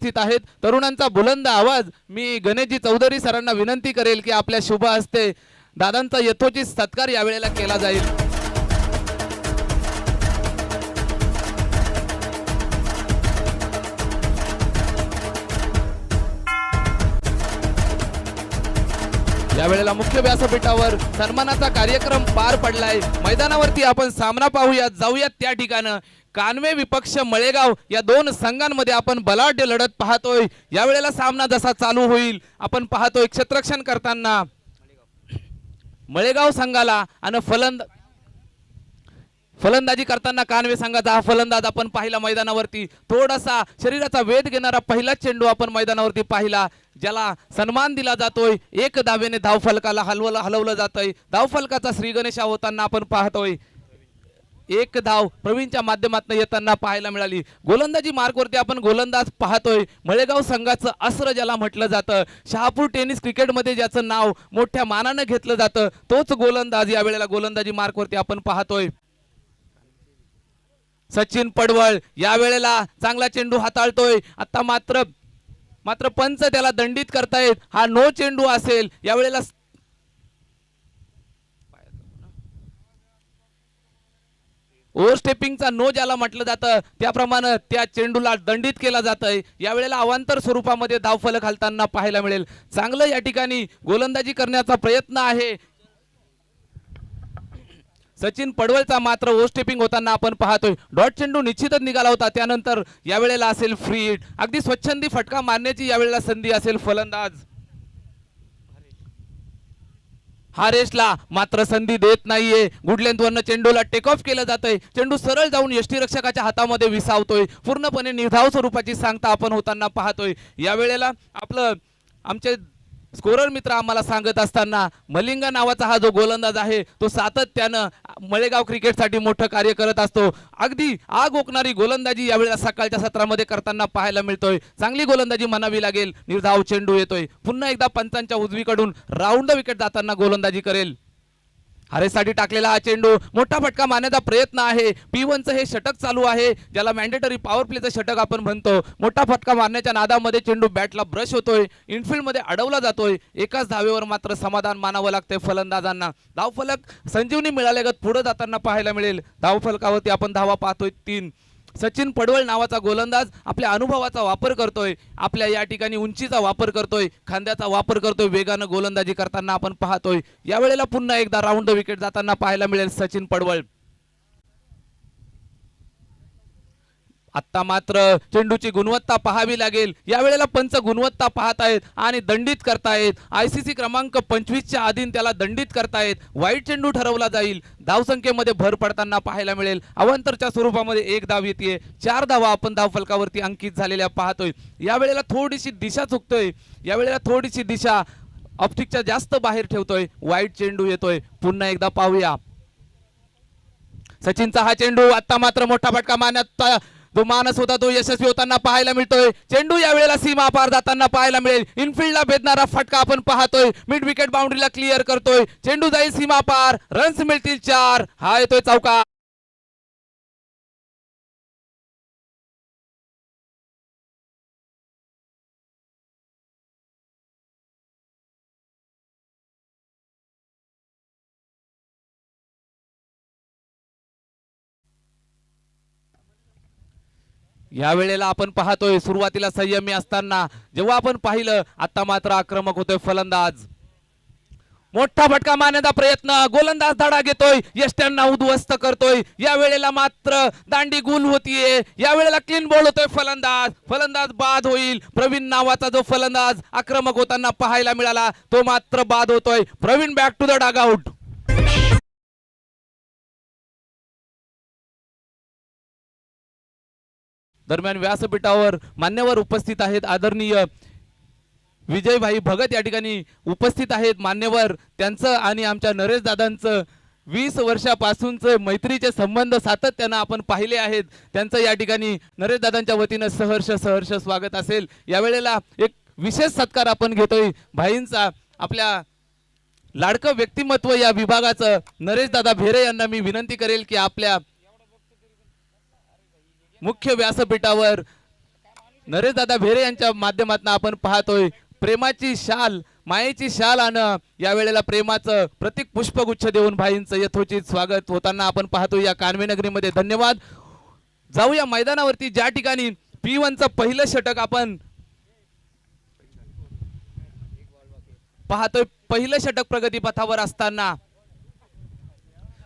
उपस्थित आहेत. तरुणांचा बुलंद आवाज मी गणेशजी चौधरी सरांना विनंती करेल की आपल्या शुभ हस्ते दादांचा यथोचित सत्कार यावेळेला केला जाईल. यावेळेला मुख्य व्यासपीठावर सन्मानाचा कार्यक्रम पार पडलाय. मैदानावरती आपण सामना पाहूया, जाऊयात त्या ठिकाणी. कानवे विपक्ष मळेगाव या दोन संघांमध्ये आपण बलाढ्य लढत पाहतोय. यावेळेला सामना जसा चालू होईल आपण पाहतोय क्षेत्ररक्षण करताना मळेगाव संघाला आणि फलंदाजी करताना कानवे संघाचा हा फलंदाज आपण पाहिला मैदानावरती. थोडासा शरीराचा वेध घेणारा पहिला चेंडू आपण मैदानावरती पाहिला, ज्याला सन्मान दिला जातोय. एक धावेने धावफलकाला हलवलं जातंय. धावफलकाचा श्री गणेश होताना आपण पाहतोय. एक धाव प्रवीणच्या माध्यमातून येताना पाहायला मिळाली. गोलंदाजी मार्कवरती आपण गोलंदाज पाहतोय. मळेगाव संघाचं अस्त्र ज्याला म्हटलं जातं, शहापूर टेनिस क्रिकेटमध्ये ज्याचं नाव मोठ्या मानानं घेतलं जातं, तोच गोलंदाज यावेळेला गोलंदाजी मार्कवरती आपण पाहतोय. सचिन पडवळ यावेळेला चांगला चेंडू हाताळतोय. आता मात्र पंच त्याला दंडित करतायत. हा नो चेंडू असेल. यावेळेला ओव्हरस्टेपिंगचा नो ज्याला म्हटलं जातं त्याप्रमाणे त्या चेंडूला दंडित केला जातंय. यावेळेला अवांतर स्वरूपामध्ये धावफलक हलताना पाहायला मिळेल. चांगलं या ठिकाणी गोलंदाजी करण्याचा प्रयत्न आहे सचिन पडवळचा. मात्र ओव्हरस्टेपिंग होताना आपण पाहतोय. डॉट चेंडू निश्चितच निघाला होता. त्यानंतर यावेळेला असेल फ्री हिट. अगदी स्वच्छंदी फटका मारण्याची यावेळेला संधी असेल. फलंदाज हारेशला मात्र संधी देत नाहीये. गुड लेंथवरनं चेंडूला टेक ऑफ केलं जातंय. चेंडू सरळ जाऊन यष्टीरक्षकाच्या हातामध्ये विसावतोय. पूर्णपणे निर्धाव स्वरूपाची सांगता आपण होताना पाहतोय. यावेळेला आमचे स्कोरर मित्र आम्हाला सांगत असताना मलिंगा नावाचा हा जो गोलंदाज आहे तो सातत्यानं मळेगाव क्रिकेटसाठी मोठं कार्य करत असतो. अगदी आग ओकणारी गोलंदाजी यावेळेला सकाळच्या सत्रामध्ये करताना पाहायला मिळतोय. चांगली गोलंदाजी म्हणावी लागेल. निर्धाव चेंडू येतोय. पुन्हा एकदा पंचांच्या उजवीकडून राऊंड विकेट जाताना गोलंदाजी करेल. हारेसाठी टाकलेला हा चेंडू मोठा फटका मारण्याचा प्रयत्न आहे. P1चं हे षटक चालू आहे, ज्याला मॅन्डेटरी पॉवर प्लेचं षटक आपण म्हणतो. मोठा फटका मारण्याच्या नादामध्ये चेंडू बॅटला ब्रश होतोय. इनफिल्डमध्ये अडवला जातोय. एकाच धावेवर मात्र समाधान मानावं लागतंय फलंदाजांना. धावफलक संजीवनी मिळाल्यागत पुढे जाताना पाहायला मिळेल. धावफलकावरती आपण धावा पाहतोय 3. सचिन पडवळ नावाचा गोलंदाज आपल्या अनुभवाचा वापर करतोय. आपल्या या ठिकाणी उंचीचा वापर करतोय. खांद्याचा वापर करतोय. वेगानं गोलंदाजी करताना आपण पाहतोय. यावेळेला पुन्हा एकदा राऊंड विकेट जाताना पाहायला मिळेल सचिन पडवळ. आता मात्र चेंडूची गुणवत्ता पाहावी लागेल. यावेळेला पंच गुणवत्ता पाहतायत आणि दंडित करतायत. ICC क्रमांक 25च्या अधीन त्याला दंडित करतायत. वाईट चेंडू ठरवला जाईल. धावसंख्येमध्ये भर पडताना पाहायला मिळेल. अवांतरच्या स्वरूपामध्ये 1 धाव येते. 4 धावा आपण धावफलकावरती अंकित झालेल्या पाहतोय. यावेळेला थोडीशी दिशा चुकतोय. यावेळेला थोडीशी दिशा ऑप्टिकच्या जास्त बाहेर ठेवतोय. वाईट चेंडू येतोय. पुन्हा एकदा पाहूया. सचिनचा हा चेंडू आता मात्र मोठा फटका मारण्यात जो मानस होता तो यशस्वी होताना पाहायला मिळतोय. चेंडू यावेळेला सीमा पार जाताना पाहायला मिळेल. इनफिल्डला भेदणारा फटका आपण पाहतोय. मिड विकेट बाउंड्रीला क्लिअर करतोय. चेंडू जाईल सीमा पार. रन्स मिळतील 4. हा येतोय चौका. या वेळेला आपण पाहतोय सुरुवातीला संयमी असताना जेव्हा आपण पाहिलं, आता मात्र आक्रमक होतोय फलंदाज. मोठा फटका मारण्याचा प्रयत्न. गोलंदाज धडा घेतोय. यष्ट्यांना उद्ध्वस्त करतोय. या वेळेला मात्र दांडी गुल होतीये. या वेळेला क्लीन बॉल होतोय. फलंदाज बाद होईल. प्रवीण नावाचा जो फलंदाज आक्रमक होताना पाहायला मिळाला तो मात्र बाद होतोय. Praveen back to the dugout. दरम्यान व्यासपीठावर मान्यवर उपस्थित आहेत. आदरणीय विजयभाई भगत या ठिकाणी उपस्थित आहेत. मान्यवर त्यांचं आणि आमच्या नरेश दादांचं 20 वर्षापासूनचे मैत्रीचे संबंध सातत्यानं आपण पाहिले आहेत. त्यांचं या ठिकाणी नरेश दादांच्या वतीनं सहर्ष स्वागत असेल. यावेळेला एक विशेष सत्कार आपण घेतोय भाईंचा. आपल्या लाडकं व्यक्तिमत्व या विभागाचं नरेश दादा भेरे यांना मी विनंती करेल की आपल्या मुख्य व्यासपीठावर नरेश दादा भेरे यांच्या माध्यमातून आपण पाहतोय प्रेमाची शाल, मायेची शाल आणि या वेळेला प्रेमाचं प्रतीक पुष्पगुच्छ देऊन भाईंचं यथोचित स्वागत होताना आपण पाहतोय या कानवे नगरीमध्ये. धन्यवाद. जाऊया मैदानावरती ज्या ठिकाणी P1चं पहिलं षटक आपण पाहतोय. पहिलं षटक प्रगती पथावर असताना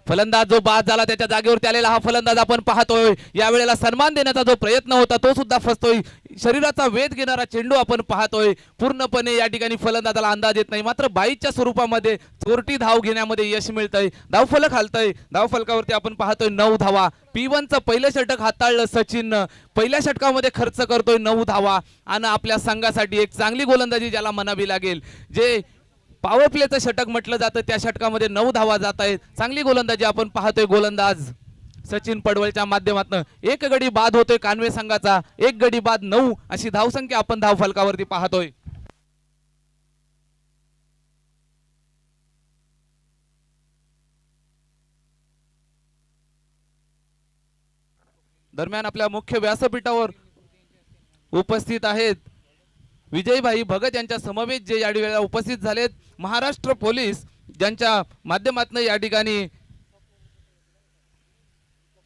फलंदाज जो बाद झाला त्याच्या जागेवरती आलेला हा फलंदाज आपण पाहतोय. या वेळेला सन्मान देण्याचा जो प्रयत्न होता तो सुद्धा फसतोय. शरीराचा वेध घेणारा चेंडू आपण पाहतोय. पूर्णपणे या ठिकाणी फलंदाजाला अंदाज येत नाही, मात्र बाईच्या स्वरूपामध्ये चोरटी धाव घेण्यामध्ये यश मिळतंय. धावफलक हालतंय. धावफलकावरती आपण पाहतोय 9 धावा. P1चं पहिलं षटक हाताळलं सचिननं. पहिल्या षटकामध्ये खर्च करतोय 9 धावा आणि आपल्या संघासाठी एक चांगली गोलंदाजी ज्याला म्हणावी लागेल, जे पॉवर प्लेचं षटक म्हटलं जातं त्या षटकामध्ये 9 धावा जात आहेत. चांगली गोलंदाजी आपण पाहतोय गोलंदाज सचिन पडवळच्या माध्यमातून. एक गडी बाद होतोय कानवे संघाचा. एक गडी बाद 9 अशी धावसंख्या आपण धावफलकावरती पाहतोय. दरम्यान आपल्या मुख्य व्यासपीठावर उपस्थित आहेत विजयभाई भगत यांच्या समवेत जे या वेळेला उपस्थित झालेत. महाराष्ट्र पोलीस ज्यांच्या माध्यमातून या ठिकाणी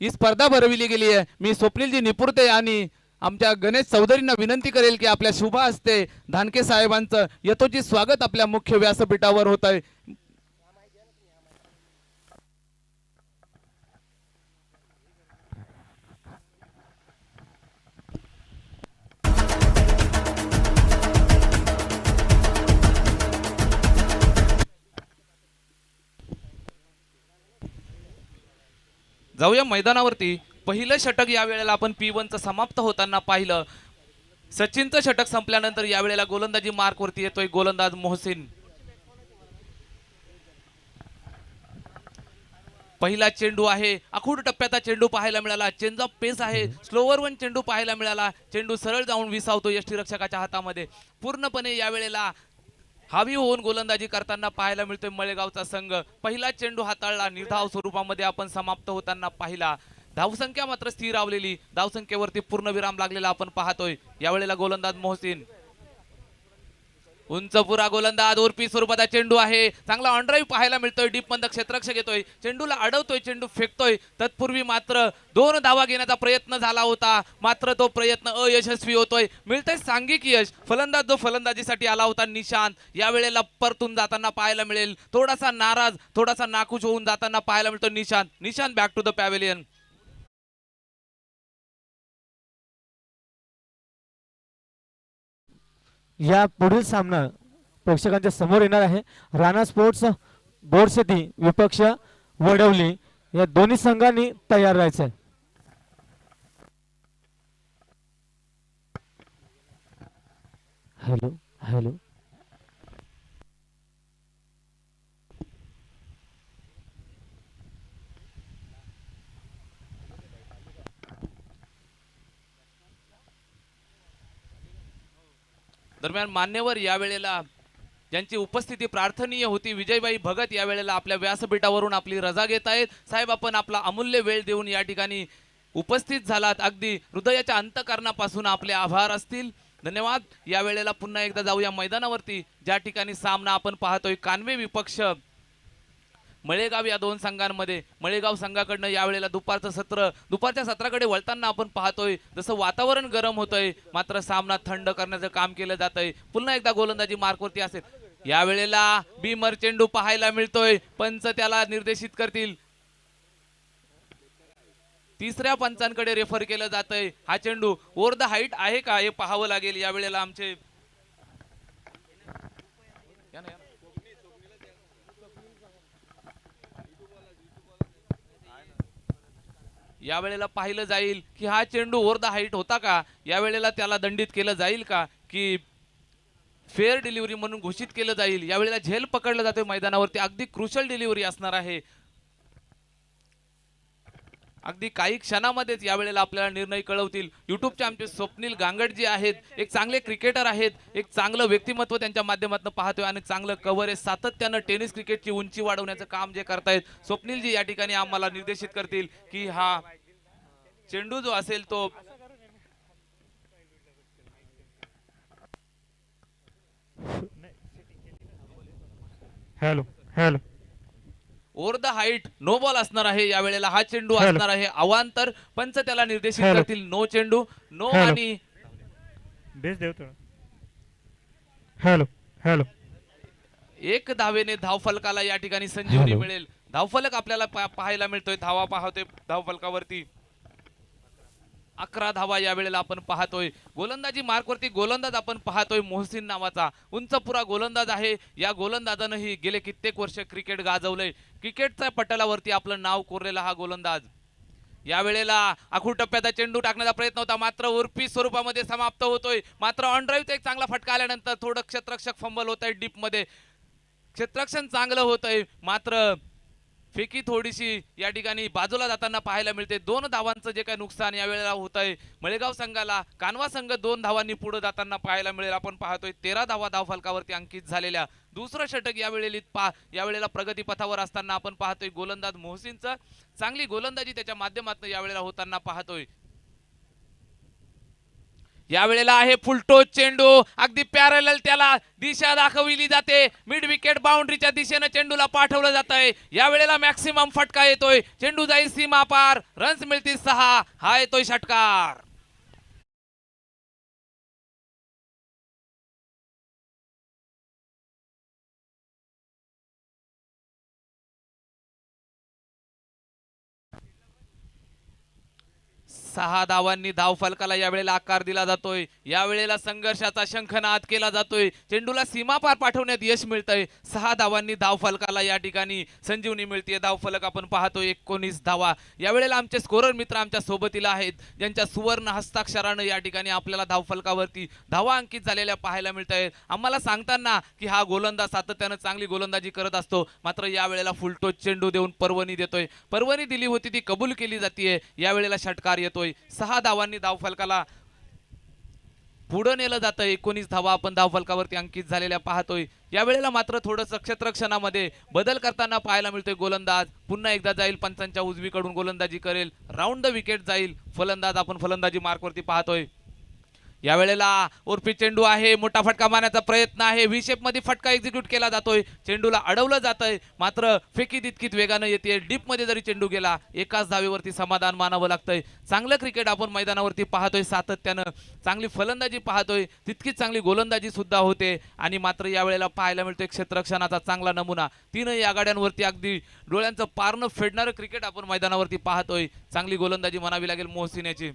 ही स्पर्धा भरविली गेली आहे. मी स्वप्नीलजी निपुरते आणि आमच्या गणेश चौधरींना विनंती करेल की आपल्या शुभ हस्ते धानके साहेबांचं यथोचित स्वागत आपल्या मुख्य व्यासपीठावर होत आहे. जाऊया मैदानावरती. पहिलं षटक या वेळेला आपण P1चं समाप्त होताना पाहिलं. सचिनचं षटक संपल्यानंतर या वेळेला गोलंदाजी मार्कवरती येतोय गोलंदाज मोहसिन. पहिला चेंडू आहे. आखूड टप्प्याचा चेंडू पाहायला मिळाला. चेंज ऑफ पेस आहे. स्लोवर वन चेंडू पाहायला मिळाला. चेंडू सरळ जाऊन विसावतो यष्टीरक्षकाच्या हातामध्ये. पूर्णपणे या वेळेला हावी होऊन गोलंदाजी करताना पाहायला मिळतोय मळेगावचा संघ. पहिला चेंडू हाताळला. निर्धाव स्वरूपामध्ये आपण समाप्त होताना पाहिला. धावसंख्या मात्र स्थिर रावलेली. धावसंख्येवरती पूर्णविराम लागलेला आपण पाहतोय. यावेळेला गोलंदाज मोहसिन. उंचपुरा गोलंदाज. उर्पी स्वरूपाचा चेंडू आहे. चांगला ऑन ड्राईव्ह पाहायला मिळतोय. डीप मध्ये क्षेत्ररक्षक येतोय. चेंडूला अडवतोय. चेंडू फेकतोय. तत्पूर्वी मात्र 2 धावा घेण्याचा प्रयत्न झाला होता, मात्र तो प्रयत्न अयशस्वी होतोय. मिळतंय सांघिक यश. फलंदाज जो फलंदाजीसाठी आला होता निशांत, यावेळेला परतून जाताना पाहायला मिळेल. थोडासा नाराज, थोडासा नाखुश होऊन जाताना पाहायला मिळतो Nishant. Nishant back to the pavilion. या पुढील सामना प्रेक्षकांच्या समोर येणार आहे. राणा स्पोर्ट्स बोरशेती विपक्ष वडवली या दोन्ही संघांनी तयार राहायचं आहे. हॅलो हॅलो दरम्यान मान्यवर यावेळेला ज्यांची उपस्थिती प्रार्थनीय होती, विजयभाई भगत यावेळेला आपल्या व्यासपीठावरून आपली रजा घेत आहेत. साहेब, आपण आपला अमूल्य वेळ देऊन या ठिकाणी उपस्थित झालात. अगदी हृदयाच्या अंतःकरणापासून आपले आभार असतील. धन्यवाद. यावेळेला पुन्हा एकदा जाऊया मैदानावरती, ज्या ठिकाणी सामना आपण पाहतोय कानवे विपक्ष मळेगाव या दोन संघांमध्ये. मळेगाव संघाकडनं यावेळेला दुपारच्या सत्राकडे वळताना आपण पाहतोय जसं वातावरण गरम होतंय, मात्र सामना थंड करण्याचं काम केलं जातंय. पुन्हा एकदा गोलंदाजी मार्कवरती असेल. यावेळेला बीमर चेंडू पाहायला मिळतोय. पंच त्याला निर्देशित करतील. तिसऱ्या पंचांकडे रेफर केलं जातंय. हा चेंडू ओव्हर द हाईट आहे का हे पाहावं लागेल. यावेळेला आमचे यावेळेला पाहिलं जाईल की हा चेंडू ओव्हर द हाईट होता का. यावेळेला त्याला दंडित केलं जाईल का की फेअर डिलिव्हरी म्हणून घोषित केलं जाईल. यावेळेला झेल पकडलं जातोय मैदानावरती. अगदी क्रुशल डिलिव्हरी असणार आहे. अगदी काही क्षणामध्येच यावेळेला आपल्याला निर्णय कळवतील. युट्यूबचे आमचे स्वप्नील गांगडजी आहेत, एक चांगले क्रिकेटर आहेत, एक चांगलं व्यक्तिमत्व त्यांच्या माध्यमातून पाहतोय आणि चांगलं कव्हरेज सातत्यानं टेनिस क्रिकेटची उंची वाढवण्याचं काम जे करतायत. स्वप्नीलजी या ठिकाणी आम्हाला निर्देशित करतील की हा चेंडू जो असेल तो hello hello over the height no ball असणार आहे यावेळेला हा चेंडू हॅलो. असणार आहे अवांतर पंच त्याला निर्देशित हॅलो. करतील नो चेंडू नो हॅलो. आणि बेस देवतो हॅलो हॅलो एक धावेने धावफलकाला या ठिकाणी संजीवनी हॅलो. मिळेल धावफलक आपल्याला पाहायला मिळतोय धावा पाहतोय धावफलकावरती 11 धावा या वेळेला आपण पाहतोय गोलंदाजी मार्कवरती गोलंदाज आपण पाहतोय मोहसिन नावाचा उंचपुरा गोलंदाज आहे या गोलंदाजानंही गेले कित्येक वर्ष क्रिकेट गाजवलंय क्रिकेटच्या पटलावरती आपलं नाव कोरलेला हा गोलंदाज या वेळेला आखूड टप्प्याचा चेंडू टाकण्याचा प्रयत्न होता मात्र उर्फी स्वरूपामध्ये समाप्त होतोय मात्र ऑन ड्राईव्हचा एक चांगला फटका आल्यानंतर थोडं क्षेत्ररक्षक फंबल होत आहे डीप मध्ये क्षेत्ररक्षण चांगलं होतंय मात्र फेकी थोडीशी या ठिकाणी बाजूला जाताना पाहायला मिळते 2 धावांचं जे काही नुकसान या वेळेला होत आहे मळेगाव संघाला कानवा संघ 2 धावांनी पुढे जाताना पाहायला मिळेल आपण पाहतोय 13 धावा धावफलकावरती अंकित झालेल्या दुसरं षटक या वेळेला प्रगती पथावर असताना आपण पाहतोय गोलंदाज मोहसिनचं चांगली गोलंदाजी त्याच्या माध्यमातून या वेळेला होताना पाहतोय या वेळेला आहे फुलटोच चेंडू अगदी पॅरलल त्याला दिशा दाखविली जाते मिड विकेट बाउंड्रीच्या दिशेने चेंडूला पाठवलं जात आहे या वेळेला मॅक्सिमम फटका येतोय चेंडू जाईल सीमा पार रन्स मिळतील 6 हा येतोय षटकार सहा धावांनी धावफलकाला यावेळेला आकार दिला जातोय यावेळेला संघर्षाचा शंखनाद केला जातोय चेंडूला सीमापार पाठवण्यात यश मिळतंय 6 धावांनी धावफलकाला या ठिकाणी संजीवनी मिळते धावफलक आपण पाहतोय 19 धावा यावेळेला आमचे स्कोरर मित्र आमच्या सोबतीला आहेत ज्यांच्या सुवर्ण हस्ताक्षरानं या ठिकाणी आपल्याला धावफलकावरती धावा अंकित झालेल्या पाहायला मिळत आहेत आम्हाला सांगताना की हा गोलंदाज सातत्यानं चांगली गोलंदाजी करत असतो मात्र यावेळेला फुलटोच चेंडू देऊन पर्वणी देतोय पर्वणी दिली होती ती कबूल केली जाते यावेळेला षटकार येतोय 6 धावांनी धावफलकाला पुढे नेलं जातं 19 धावा आपण धावफलकावरती अंकित झालेल्या पाहतोय यावेळेला मात्र थोडंसं क्षेत्ररक्षणामध्ये बदल करताना पाहायला मिळतोय गोलंदाज पुन्हा एकदा जाईल पंचांच्या उजवीकडून गोलंदाजी करेल राऊंड द विकेट जाईल फलंदाज आपण फलंदाजी मार्कवरती पाहतोय यावेळेला उर्फी चेंडू आहे मोठा फटका मारण्याचा प्रयत्न आहे व्ही शेप मध्ये फटका एक्झिक्यूट केला जातोय चेंडूला अडवलं जातंय मात्र फेकी तितकीच वेगानं येते डीप मध्ये जरी चेंडू गेला एकाच धावेवरती समाधान मानावं लागतंय चांगलं क्रिकेट आपण मैदानावरती पाहतोय सातत्यानं चांगली फलंदाजी पाहतोय तितकीच चांगली गोलंदाजी सुद्धा होते आणि मात्र यावेळेला पाहायला मिळतोय क्षेत्ररक्षणाचा चांगला नमुना तीनही आघाड्यांवरती अगदी डोळ्यांचं पारणं फेडणारं क्रिकेट आपण मैदानावरती पाहतोय चांगली गोलंदाजी म्हणावी लागेल मोहसिन याची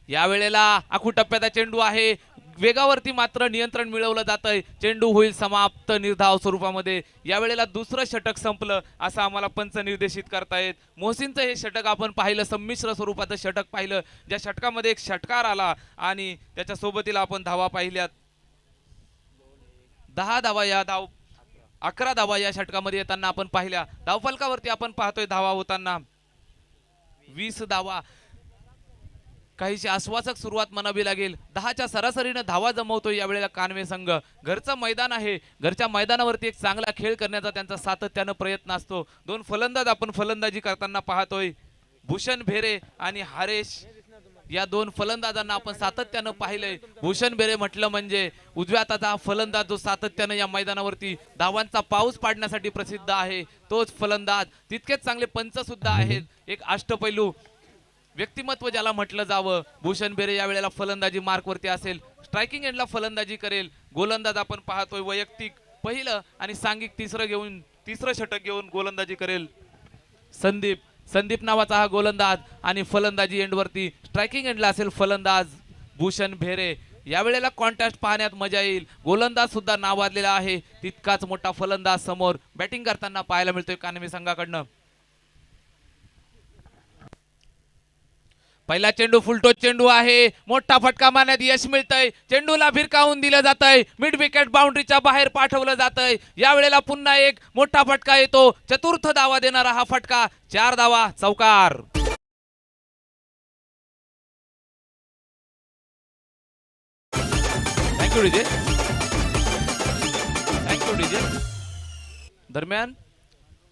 यावेळेला आखू टप्प्याचा चेंडू आहे वेगावरती मात्र नियंत्रण मिळवलं जातंय चेंडू होईल समाप्त निर्धाव स्वरूपामध्ये यावेळेला दुसरं षटक संपलं असं आम्हाला पंच निर्देशित करतायत मोहसिनचं हे षटक आपण पाहिलं संमिश्र स्वरूपाचं षटक पाहिलं ज्या षटकामध्ये एक षटकार आला आणि त्याच्या सोबतीला आपण धावा पाहिल्यात 10 धावा 11 धावा या षटकामध्ये येताना आपण पाहिल्या धावफलकावरती आपण पाहतोय धावा होताना 20 धावा काहीशी आश्वासक सुरुवात म्हणावी लागेल 10च्या सरासरीनं धावा जमवतोय यावेळेला कानवे संघ घरचं मैदान आहे घरच्या मैदानावरती एक चांगला खेळ करण्याचा त्यांचा सातत्यानं प्रयत्न असतो 2 फलंदाज आपण फलंदाजी करताना पाहतोय भूषण भेरे आणि हरेश या 2 फलंदाजांना आपण सातत्यानं पाहिलंय भूषण भेरे म्हटलं म्हणजे उजव्या हाताचा फलंदाज जो सातत्यानं या मैदानावरती धावांचा पाऊस पाडण्यासाठी प्रसिद्ध आहे तोच फलंदाज तितकेच चांगले पंच सुद्धा आहेत एक अष्टपैलू व्यक्तिमत्व ज्याला म्हटलं जावं भूषण बेरे यावेळेला फलंदाजी मार्कवरती असेल स्ट्रायकिंग एंडला फलंदाजी करेल गोलंदाज आपण पाहतोय वैयक्तिक पहिलं आणि सांघिक तिसरं षटक घेऊन गोलंदाजी करेल संदीप नावाचा हा गोलंदाज आणि फलंदाजी एंडवरती स्ट्रायकिंग एंडला असेल फलंदाज भूषण भेरे यावेळेला कॉन्टॅस्ट पाहण्यात मजा येईल गोलंदाज सुद्धा नावाजलेला आहे तितकाच मोठा फलंदाज समोर बॅटिंग करताना पाहायला मिळतोय कानवे संघाकडनं पहिला चेंडू फुलटोच चेंडू आहे मोठा फटका मारण्यात यश मिळतंय चेंडूला भिरकावून दिलं जातंय मिड विकेट बाउंड्रीच्या बाहेर पाठवलं जातंय यावेळेला पुन्हा एक मोठा फटका येतो चतुर्थ धावा देणारा हा फटका 4 धावा चौकार थँक्यू डीजे दरम्यान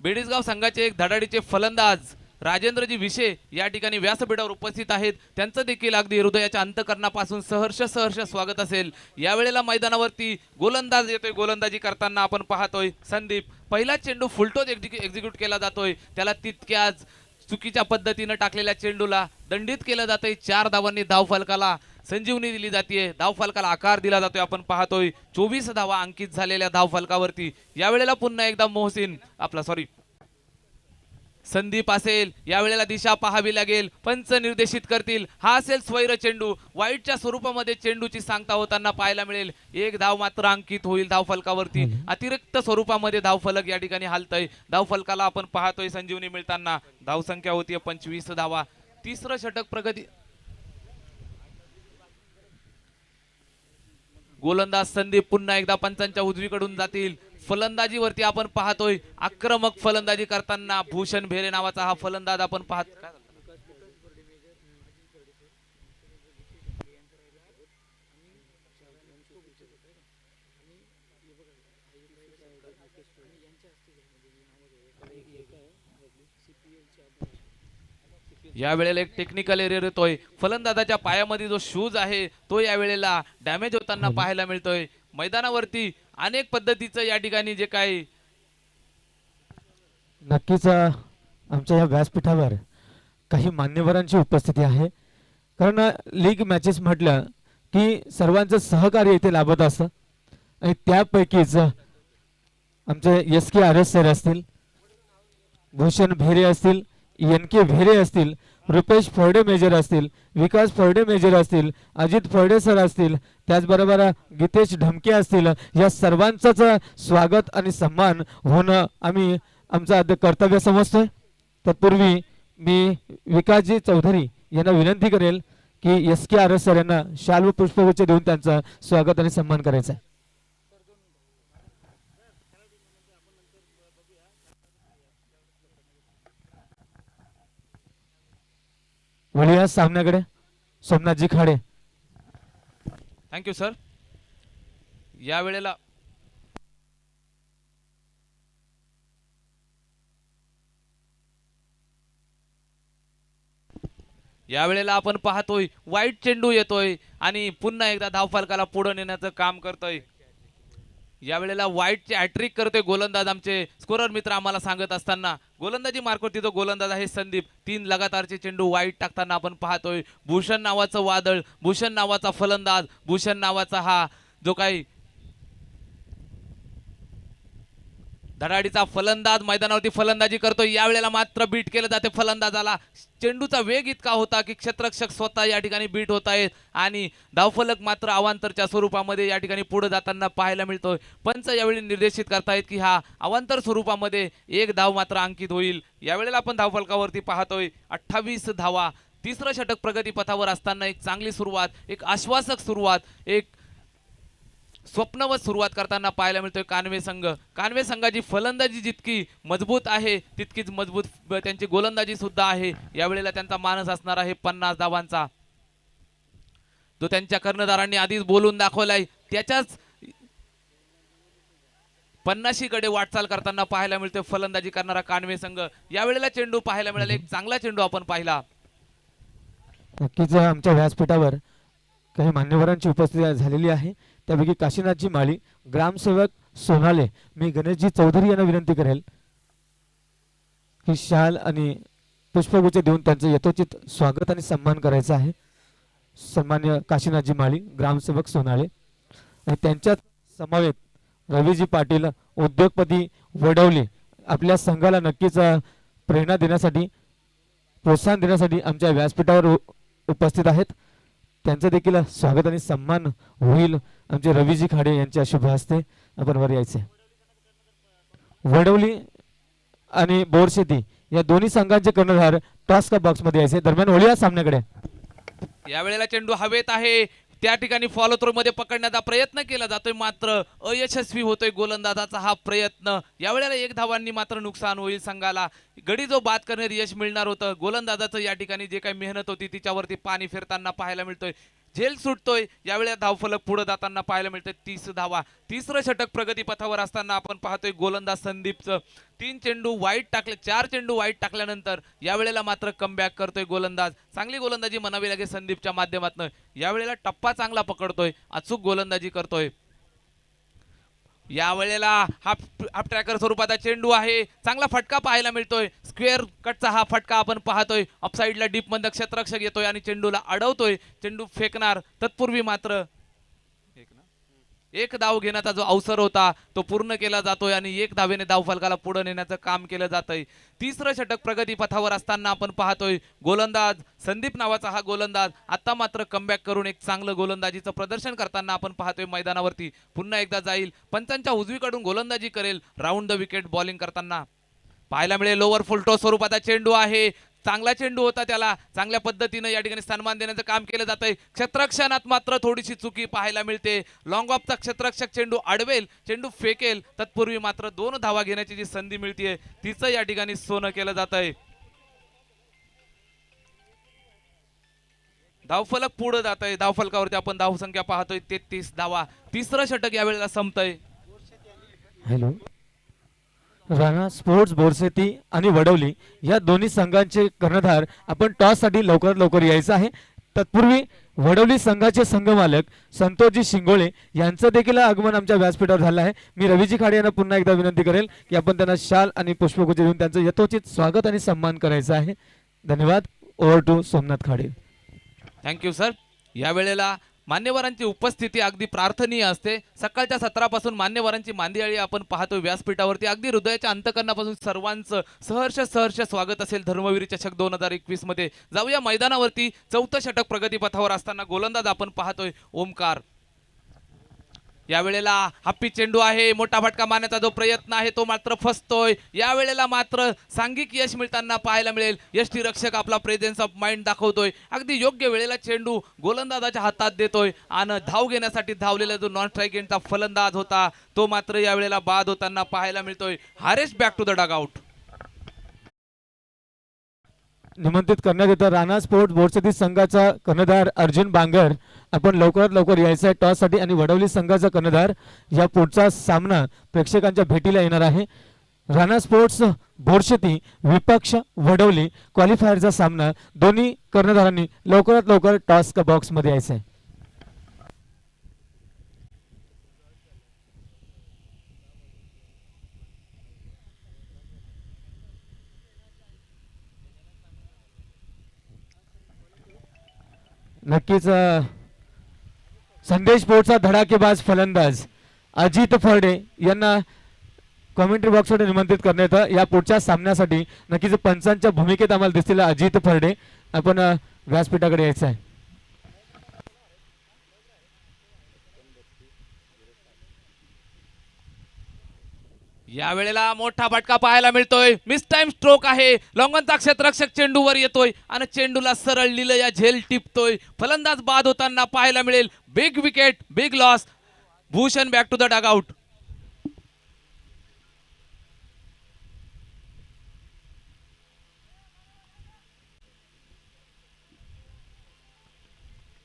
बेडीसगाव संघाचे एक धडाडीचे फलंदाज राजेंद्रजी विषे या ठिकाणी व्यासपीठावर उपस्थित आहेत, त्यांचं देखील अगदी हृदयाच्या अंतकरणापासून सहर्ष स्वागत असेल। यावेळेला मैदानावरती गोलंदाज येतोय, गोलंदाजी करताना आपण पाहतोय संदीप, पहिला चेंडू फुलटोच एक्झिक्यूट केला जातोय, त्याला तितक्याच चुकीच्या पद्धतीने टाकलेल्या चेंडूला दंडित केलं जातंय। 4 धावांनी धाव फलकाला संजीवनी दिली जाते, धाव फलकाला आकार दिला जातोय। आपण पाहतोय 24 धावा अंकित झालेल्या धाव फलकावरती। यावेळेला पुन्हा एकदा मोहसिन संदीप असेल, यावेळेला दिशा पाहावी लागेल, पंच निर्देशित करतील। हा असेल स्वैर चेंडू, वाईटच्या स्वरूपामध्ये चेंडूची सांगता होताना पाहायला मिळेल। 1 धाव मात्र अंकित होईल धाव फलकावरती, अतिरिक्त स्वरूपामध्ये धाव फलक या ठिकाणी हालतय। धाव फलकाला आपण पाहतोय संजीवनी मिळताना धाव संख्या होतीये 25 धावा। तिसरं षटक प्रगती, गोलंदाज संदीप पुन्हा एकदा पंचांच्या उजवीकडून जातील। फलंदाजीवरती आपण पाहतोय आक्रमक फलंदाजी करताना भूषण भेरे नावाचा हा फलंदाज आपण पाहत। यावेळेला एक टेक्निकल एरर येतोय, फलंदाजाच्या पायामध्ये जो शूज आहे तो यावेळेला डॅमेज होताना पाहायला मिळतोय। मैदानावरती अनेक पद्धतीचं या ठिकाणी जे काही नक्कीच आमच्या या व्यासपीठावर काही मान्यवरांची उपस्थिती आहे, कारण लीग मॅचेस म्हटलं की सर्वांचं सहकार्य इथे लाभत असतं आणि त्यापैकीच आमचे SK सर असतील, भूषण भेरे असतील, NK भेरे असतील, रुपेश फर्डे मेजर असतील, विकास फर्डे मेजर असतील, अजित फर्डे सर असतील, त्याचबरोबर गीतेश ढमके असतील, या सर्वांचंच स्वागत आणि सन्मान होणं आम्ही आमचं कर्तव्य समजतोय। तत्पूर्वी मी विकासजी चौधरी यांना विनंती करेल की SK सर यांना शाल व पुष्पगुच्छ देऊन त्यांचं स्वागत आणि सन्मान करायचं आहे। वळूया सामन्याकडे, सोमनाथजी खाडे। Thank you sir. यावेळेला आपण पाहतोय वाईट चेंडू येतोय आणि पुन्हा एकदा धाव फलकाला पुढे नेण्याचं काम करतोय। यावेळेला वाईटचे हॅट्रिक करतोय गोलंदाज, आमचे स्कोरर मित्र आम्हाला सांगत असताना। गोलंदाजी मार्कवरती जो गोलंदाज आहे संदीप, 3 लगातारचे चेंडू वाईट टाकताना आपण पाहतोय। भूषण नावाचं वादळ, भूषण नावाचा फलंदाज, भूषण नावाचा हा जो काही धडाडीचा फलंदाज मैदानावरती फलंदाजी करतोय। यावेळेला मात्र बीट केलं जाते फलंदाजाला, चेंडूचा वेग इतका होता की क्षेत्ररक्षक स्वतः या ठिकाणी बीट होत आहेत आणि धावफलक मात्र अवांतरच्या स्वरूपामध्ये या ठिकाणी पुढे जाताना पाहायला मिळतोय। पंच यावेळी निर्देशित करतायत की हा अवांतर स्वरूपामध्ये 1 धाव मात्र अंकित होईल। यावेळेला आपण धावफलकावरती पाहतोय 28 धावा। तिसरं षटक प्रगतीपथावर असताना एक चांगली सुरुवात, एक आश्वासक सुरुवात, एक स्वप्नवत सुरुवात करताना पाहायला मिळतोय कानवे संघ। कानवे संघाची फलंदाजी जितकी मजबूत आहे तितकीच मजबूत त्यांची गोलंदाजी सुद्धा आहे। यावेळेला त्यांचा मानस असणार आहे 50 धावांचा, जो त्यांच्या कर्णधारांनी आधीच बोलून दाखवलाय। त्याच्याच 50 कडे वाटचाल करताना पाहायला मिळतोय फलंदाजी करणारा कानवे संघ। यावेळेला चेंडू पाहायला मिळाला, एक चांगला चेंडू आपण पाहिला। नक्कीच आमच्या व्यासपीठावर काही मान्यवरांची उपस्थिती झालेली आहे, त्यापैकी काशीनाथजी माळी, ग्रामसेवक सोनाले। मी गणेशजी चौधरी यांना विनंती करेल की शाल आणि पुष्पगुच्छ देऊन त्यांचं यथोचित स्वागत आणि सन्मान करायचा आहे। सन्मान्य काशीनाथजी माळी, ग्रामसेवक सोनाले, आणि त्यांच्या समवेत रवीजी पाटील, उद्योगपती वडवली, आपल्या संघाला नक्कीच प्रेरणा देण्यासाठी, प्रोत्साहन देण्यासाठी आमच्या व्यासपीठावर उपस्थित आहेत। त्यांचं देखील स्वागत आणि सन्मान होईल आमचे रवीजी खाडे यांच्या शुभ हस्ते। आपण वर यायचे। वडवली आणि बोरशेती या दोन्ही संघांचे कर्णधार टॉस बॉक्स मध्ये यायचे। दरम्यान वळूया सामन्याकडे। यावेळेला चेंडू हवेत आहे, त्या ठिकाणी फॉलो थ्रो मध्ये पकडण्याचा प्रयत्न केला जातोय, मात्र अयशस्वी होतोय गोलंदाजाचा हा प्रयत्न। यावेळेला 1 धावांनी मात्र नुकसान होईल संघाला। गडी जो बाद करण्यात यश मिळणार होतं, गोलंदाजाचं या ठिकाणी जे काही मेहनत होती तिच्यावरती पाणी फिरताना पाहायला मिळतोय। झेल सुटतोय. यावेळेला धावफलक पुढे जाताना पाहायला मिळतंय 30 धावा. तिसरं षटक प्रगतीपथावर असताना आपण पाहतोय गोलंदाज संदीपचं 3 चेंडू वाईट टाकले, 4 चेंडू वाईट टाकल्यानंतर यावेळेला मात्र कमबॅक करतोय गोलंदाज. चांगली गोलंदाजी म्हणावी लागेल संदीपच्या माध्यमातून. यावेळेला टप्पा चांगला पकडतोय, अचूक गोलंदाजी करतोय. यावेळेला हाफ हाफ ट्रॅकर स्वरूपाचा चेंडू आहे, चांगला फटका पाहायला मिळतोय. स्क्वेअर कटचा हा फटका आपण पाहतोय. ऑफसाईडला डीप मध्ये क्षेत्ररक्षक येतोय आणि चेंडूला अडवतोय. चेंडू फेकणार तत्पूर्वी मात्र एक धाव घेण्याचा जो अवसर होता तो पूर्ण केला जातोय आणि एक धावेने धावफलकाला पुढे नेण्याचं काम केलं जातंय. तिसरं षटक प्रगती पथावर असताना आपण पाहतोय गोलंदाज संदीप नावाचा हा गोलंदाज आता मात्र कमबॅक करून एक चांगलं गोलंदाजीचं प्रदर्शन करताना आपण पाहतोय मैदानावरती. पुन्हा एकदा जाईल, पंचांच्या उजवीकडून गोलंदाजी करेल, राऊंड द विकेट बॉलिंग करताना पाहायला मिळेल. लोवर फुलटॉस स्वरूपाचा चेंडू आहे, चांगला चेंडू होता, त्याला चांगल्या पद्धतीने या ठिकाणी सन्मान देण्याचं काम केलं जातंय. क्षेत्ररक्षणात मात्र थोडीशी चुकी पाहायला मिळते. लॉंग ऑफचा क्षेत्ररक्षक चेंडू अडवेल, चेंडू फेकेल, तत्पूर्वी मात्र 2 धावा घेण्याची जी संधी मिळते तिचं या ठिकाणी सोनं केलं जातंय. धावफलक पुढे जात आहे. धावफलकावरती आपण धावसंख्या पाहतोय 33 धावा. तिसरं षटक यावेळेला संपतंय. हॅलो, राणा स्पोर्ट्स बोरसेती आणि वडवली या दोन्ही संघांचे कर्णधार आपण टॉस साठी लवकरात लवकर यायचं आहे. तत्पूर्वी वडवली संघाचे संघमालक संतोषजी शिंगोळे यांचं देखील आगमन आमच्या व्यासपीठावर झालं आहे. मी रवीजी खाडे यांना पुन्हा एकदा विनंती करेल की आपण त्यांना शाल आणि पुष्पगुच्छ देऊन त्यांचं यथोचित स्वागत आणि सन्मान करायचं आहे. धन्यवाद. Over to Somnath Khade. Thank you sir. यावेळेला मान्यवरांची उपस्थिती अगदी प्रार्थनीय असते. सकाळच्या सत्रापासून मान्यवरांची मांदियाळी आपण पाहतो व्यासपीठावरती. अगदी हृदयाच्या अंतकरणापासून सर्वांचं सहर्ष स्वागत असेल धर्मवीर चषक 2021 मध्ये. जाऊया मैदानावरती. चौथं षटक प्रगतीपथावर असताना गोलंदाज आपण पाहतोय ओमकार. यावेळेला हप्पी चेंडू आहे, मोठा फटका मारण्याचा जो प्रयत्न आहे तो मात्र फसतोय. यावेळेला मात्र सांघिक यश मिळताना पाहायला मिळेल. यष्टीरक्षक आपला प्रेझेन्स ऑफ माइंड दाखवतोय. अगदी योग्य वेळेला चेंडू गोलंदाजाच्या हातात देतोय आणि धाव घेण्यासाठी धावलेला जो नॉन स्ट्राईक एंडचा फलंदाज होता तो मात्र यावेळेला बाद होताना पाहायला मिळतोय. हारेस बॅक टू द डगआउट. निमंत्रित करण्यात येतं राणा स्पोर्ट्स बोरसेती संघाचा कर्णधार अर्जुन बांगर आपण लवकरात लवकर यायचं आहे टॉस साठी. आणि वडवली संघाचा कर्णधार या पुढचा सामना प्रेक्षकांच्या भेटीला येणार आहे. राणा स्पोर्ट्स बोरसेती विपक्ष वडवली क्वालिफायरचा सामना. दोन्ही कर्णधारांनी लवकरात लवकर टॉस बॉक्स मध्ये यायचं आहे. नक्कीच संदेश स्पोर्ट्सचा धडाकेबाज फलंदाज अजित फरडे यांना कॉमेंट्री बॉक्समध्ये निमंत्रित करण्यात येतं या पुढच्या सामन्यासाठी. नक्कीच पंचांच्या भूमिकेत आम्हाला दिसतील अजित फरडे. आपण व्यासपीठाकडे यायचं आहे. यावेळेला मोठा फटका पाहायला मिळतोय. मिस टाइम स्ट्रोक आहे. लॉंगनचा क्षेत्ररक्षक चेंडूवर येतोय आणि चेंडूला सरळ लिहिलं या झेल टिपतोय. फलंदाज बाद होताना पाहायला मिळेल. Big wicket, big loss. Bhushan back to the dugout.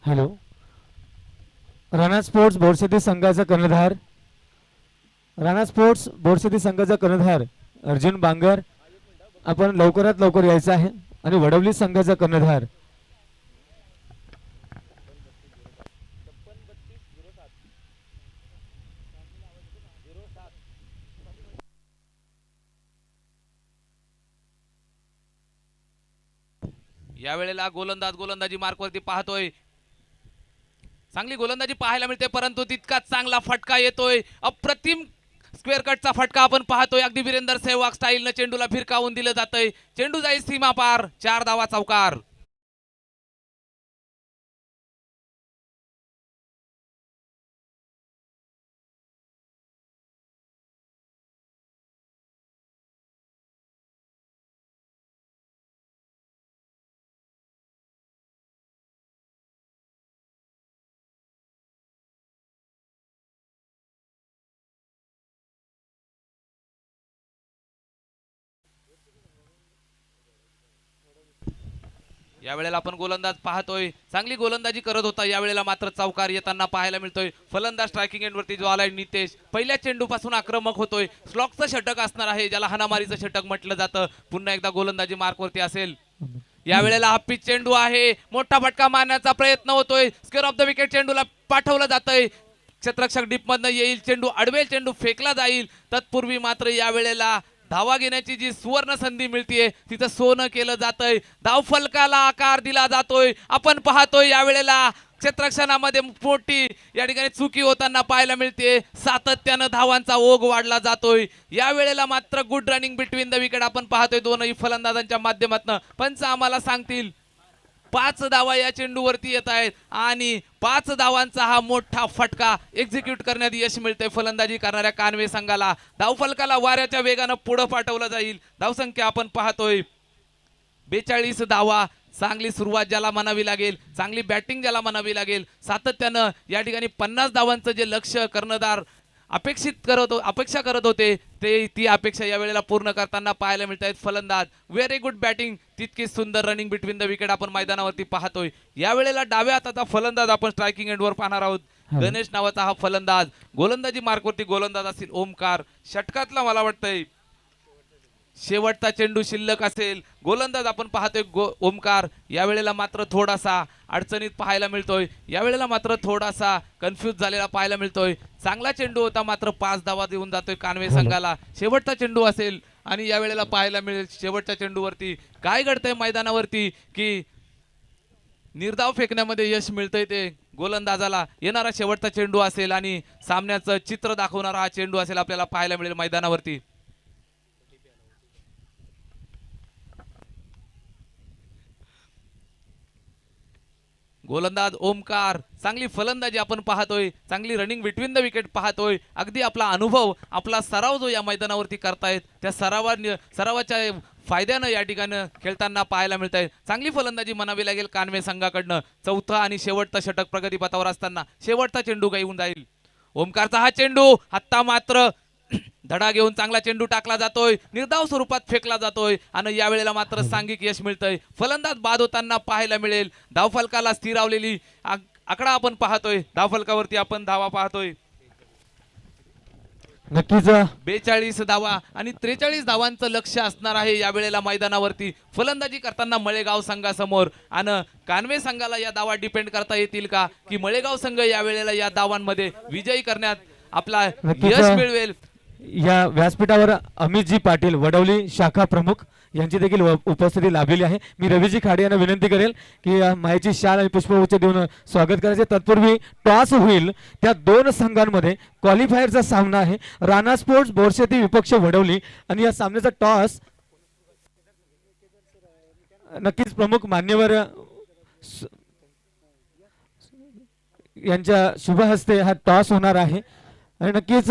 Hello, Rana sports Borseti संघाचा कर्णधार राणा स्पोर्ट्स बोरसेती संघाचा कर्णधार अर्जुन बांगर आपण लवकरात लवकर यायचं आहे. आणि वडवली संघाचा कर्णधार यावेळेला गोलंदाजी मार्कवरती पाहतोय. चांगली गोलंदाजी पाहायला मिळते परंतु तितकाच चांगला फटका येतोय. अप्रतिम स्क्वेअर कटचा फटका आपण पाहतोय. अगदी वीरेंद्र सेहवाग स्टाईलनं चेंडूला फिरकावून दिलं जातंय. चेंडू जाईल सीमा पार. 4 धावा चौकार. यावेळेला आपण गोलंदाज पाहतोय, चांगली गोलंदाजी करत होता, यावेळेला मात्र चौकार येताना पाहायला मिळतोय. फलंदाज स्ट्रायकिंग एंड वरती जो आलाय नितेश, पहिल्या चेंडूपासून आक्रमक होतोय. स्लॉकचं षटक असणार आहे, ज्याला हाणामारीचं षटक म्हटलं जातं. पुन्हा एकदा गोलंदाजी मार्कवरती असेल. यावेळेला हा पिच चेंडू आहे, मोठा फटका मारण्याचा प्रयत्न होतोय. स्क्वेअर ऑफ द विकेट चेंडूला पाठवलं जातंय. क्षेत्ररक्षक डीप मधनं येईल, चेंडू अडवेल, चेंडू फेकला जाईल. तत्पूर्वी मात्र यावेळेला धावा घेण्याची जी सुवर्ण संधी मिळतीये तिथं सोनं केलं जातंय. धावफलकाला आकार दिला जातोय. आपण पाहतोय यावेळेला क्षेत्ररक्षणामध्ये मोठी या ठिकाणी चुकी होताना पाहायला मिळते. सातत्यानं धावांचा ओघ वाढला जातोय. यावेळेला मात्र good running between the wicket आपण पाहतोय दोनही फलंदाजांच्या माध्यमातून. पंच आम्हाला सांगतील 5 धावा या चेंडूवरती येत आहेत आणि 5 धावांचा हा मोठा फटका एक्झिक्यूट करण्यात यश मिळते फलंदाजी करणाऱ्या कानवे संघाला. धावफलकाला वाऱ्याच्या वेगानं पुढे पाठवलं जाईल. धावसंख्या आपण पाहतोय 42 धावा. चांगली सुरुवात ज्याला म्हणावी लागेल, चांगली बॅटिंग ज्याला म्हणावी लागेल. सातत्यानं या ठिकाणी 50 धावांचं जे लक्ष्य कर्णधार अपेक्षा करत होते ती अपेक्षा या वेळेला पूर्ण करताना पाहायला मिळत आहेत फलंदाज. व्हेरी गुड बॅटिंग, तितकी सुंदर रनिंग बिटवीन द विकेट आपण मैदानावरती पाहतोय. यावेळेला डाव्या हाताचा फलंदाज आपण स्ट्रायकिंग एंडवर पाहणार आहोत. गणेश नावाचा हा फलंदाज. गोलंदाजी मार्कवरती गोलंदाज असतील ओमकार. षटकातला मला वाटतंय शेवटचा चेंडू शिल्लक असेल. गोलंदाज आपण पाहतोय ओमकार. यावेळेला मात्र थोडासा अडचणीत पाहायला मिळतोय. यावेळेला मात्र थोडासा कन्फ्यूज झालेला पाहायला मिळतोय. चांगला चेंडू होता मात्र 5 धावा देऊन जातोय कानवे संघाला. शेवटचा चेंडू असेल आणि यावेळेला पाहायला मिळेल शेवटच्या चेंडूवरती काय घडतंय मैदानावरती की निर्धाव फेकण्यामध्ये यश मिळतंय ते गोलंदाजाला. येणारा शेवटचा चेंडू असेल आणि सामन्याचं चित्र दाखवणारा हा चेंडू असेल आपल्याला पाहायला मिळेल मैदानावरती. गोलंदाज ओमकार. चांगली फलंदाजी आपण पाहतोय, चांगली रनिंग बिटवीन द विकेट पाहतोय. अगदी आपला अनुभव, आपला सराव जो या मैदानावरती करतायत त्या सरावाच्या फायद्यानं या ठिकाणी खेळताना पाहायला मिळत आहे. चांगली फलंदाजी म्हणावी लागेल कानवे संघाकडनं. चौथा आणि शेवटचा षटक प्रगतीपथावर असताना शेवटचा चेंडू घेऊन जाईल ओमकारचा हा चेंडू. आत्ता मात्र धडा घेऊन चांगला चेंडू टाकला जातोय, निर्धाव स्वरूपात फेकला जातोय आणि यावेळेला मात्र सांघिक यश मिळतंय. फलंदाज बाद होताना पाहायला मिळेल. धावफलकाला स्थिरावलेली आकडा आपण पाहतोय. धावफलकावरती आपण धावा पाहतोय नक्कीच 42 धावा आणि 43 धावांचं लक्ष असणार आहे यावेळेला मैदानावरती फलंदाजी करताना मळेगाव संघासमोर. आणि कानवे संघाला या धावा डिपेंड करता येतील का की मळेगाव संघ यावेळेला या धावांमध्ये विजयी करण्यात आपला यश मिळवेल. या व्यासपीठावर अमितजी पाटील वडवली शाखा प्रमुख यांची देखील उपस्थिती लाभलेली आहे. मी रवीजी खाडे यांना विनंती करेल की मायेची शाल आणि पुष्पगुच्छ देऊन स्वागत करायचे. तत्पूर्वी टॉस होईल. त्या 2 संघांमध्ये क्वालिफायरचा सामना आहे. राणा स्पोर्ट्स बोरशेती विपक्ष वडवली आणि या सामन्याचा टॉस नक्कीच प्रमुख मान्यवर यांच्या शुभ हस्ते हा टॉस होणार आहे. आणि नक्कीच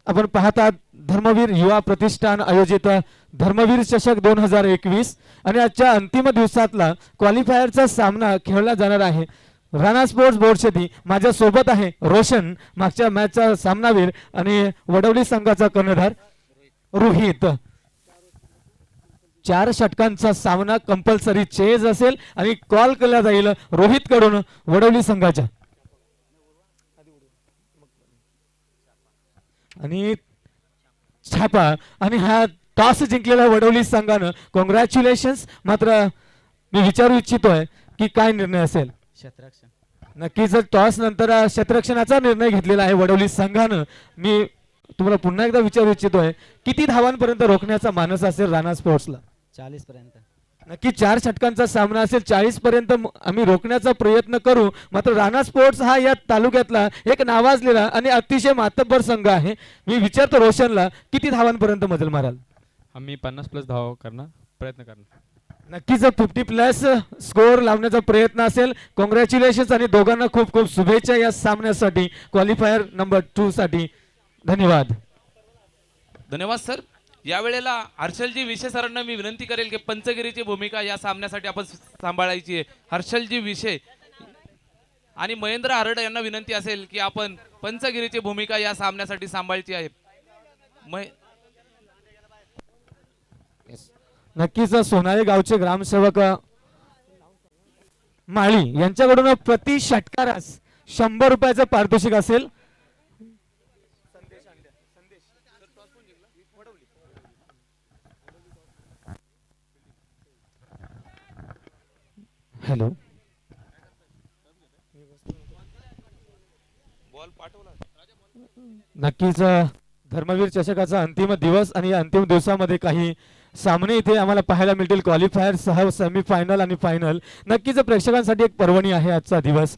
आपण पाहतात धर्मवीर युवा प्रतिष्ठान आयोजित धर्मवीर चषक 2021 आणि आजच्या अंतिम दिवसातला क्वालिफायरचा सामना खेळला जाणार आहे. राणा स्पोर्ट्स बोरशेती माझ्या सोबत आहे रोशन, मागच्या मॅचचा सामनावीर, आणि वडवली संघाचा कर्णधार रोहित. 4 षटकांचा सामना कंपल्सरी चेज असेल आणि कॉल केला जाईल रोहित कडून वडवली संघाच्या. आणि छापा आणि हा टॉस जिंकलेला वडवली संघानं कॉंग्रॅच्युलेशन्स. मात्र मी विचारू इच्छितोय की काय निर्णय असेल. नक्कीच टॉस नंतर क्षेत्ररक्षणाचा निर्णय घेतलेला आहे वडवली संघानं. मी तुम्हाला पुन्हा एकदा विचारू इच्छितोय किती धावांपर्यंत रोखण्याचा मानस असेल राणा स्पोर्ट्सला. 40 पर्यंत. नक्की 4 षटकांचा सामना असेल. 40 पर्यंत आम्ही रोखण्याचा प्रयत्न करू. मात्र राणा स्पोर्ट्स हा या तालुक्यातला एक नावाजलेला आणि अतिशय मातब्बर संघ आहे. मी विचारतो रोशनला किती धावांपर्यंत मजल माराल. आम्ही 50+ धावा प्रयत्न करणार. नक्कीच 50+ स्कोअर लावण्याचा प्रयत्न असेल. कॉंग्रॅच्युलेशन्स आणि दोघांना खूप खूप शुभेच्छा या सामन्यासाठी, क्वालिफायर नंबर 2 साठी. धन्यवाद. धन्यवाद सर. यावेळेला हर्षलजी विशे सरांना मी विनंती करेल की पंचगिरीची भूमिका या सामन्यासाठी आपण सांभाळायची आहे. हर्षलजी विशे आणि महेंद्र हरड यांना विनंती असेल की आपण पंचगिरीची भूमिका या सामन्यासाठी सांभाळायची आहे. नक्कीच सोनाळे गावचे ग्रामसेवक माळी यांच्याकडून प्रति षटकारास 100 रुपयाचं पारितोषिक असेल. हॅलो, नक्कीच धर्मवीर चषकाचा अंतिम दिवस आणि या अंतिम दिवसामध्ये काही सामने इथे आम्हाला पाहायला मिळतील. क्वालिफायर सह सेमीफायनल आणि फायनल. नक्कीच प्रेक्षकांसाठी एक पर्वणी आहे आजचा दिवस.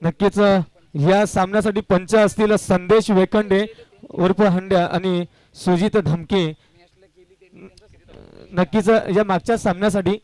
नक्कीच या सामन्यासाठी पंच असतील संदेश वेखंडे उर्फ हंड्या आणि सुजित धमके. नक्कीच या मागच्या सामन्यासाठी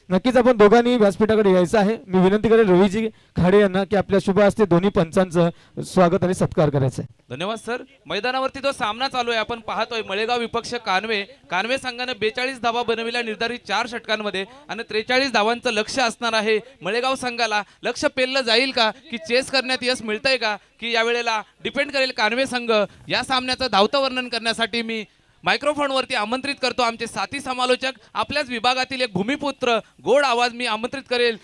नक्कीच आपण दोघांनी व्यासपीठाकडे यायचं आहे. मी विनंती करेन रवीजी खाडे यांना की आपल्या शुभ हस्ते दोन्ही पंचांचं स्वागत आणि सत्कार करायचं आहे. धन्यवाद सर. मैदानावरती जो सामना चालू आहे आपण पाहतोय मळेगाव विपक्ष कानवे संघाने 42 धावा बनविल्या निर्धारित 4 षटकांमध्ये आणि 43 धावांचं लक्ष असणार आहे. मळेगाव संघाला लक्ष पेललं जाईल का की चेस करण्यात यश मिळतंय का की यावेळेला डिपेंड करेल कानवे संघ. या सामन्याचं धावतं वर्णन करण्यासाठी मी मायक्रोफोन वरती आमंत्रित करतो आमचे साथी समालोचक, आपल्याच विभागातील एक भूमिपुत्र, गोड आवाज मी आमंत्रित करेल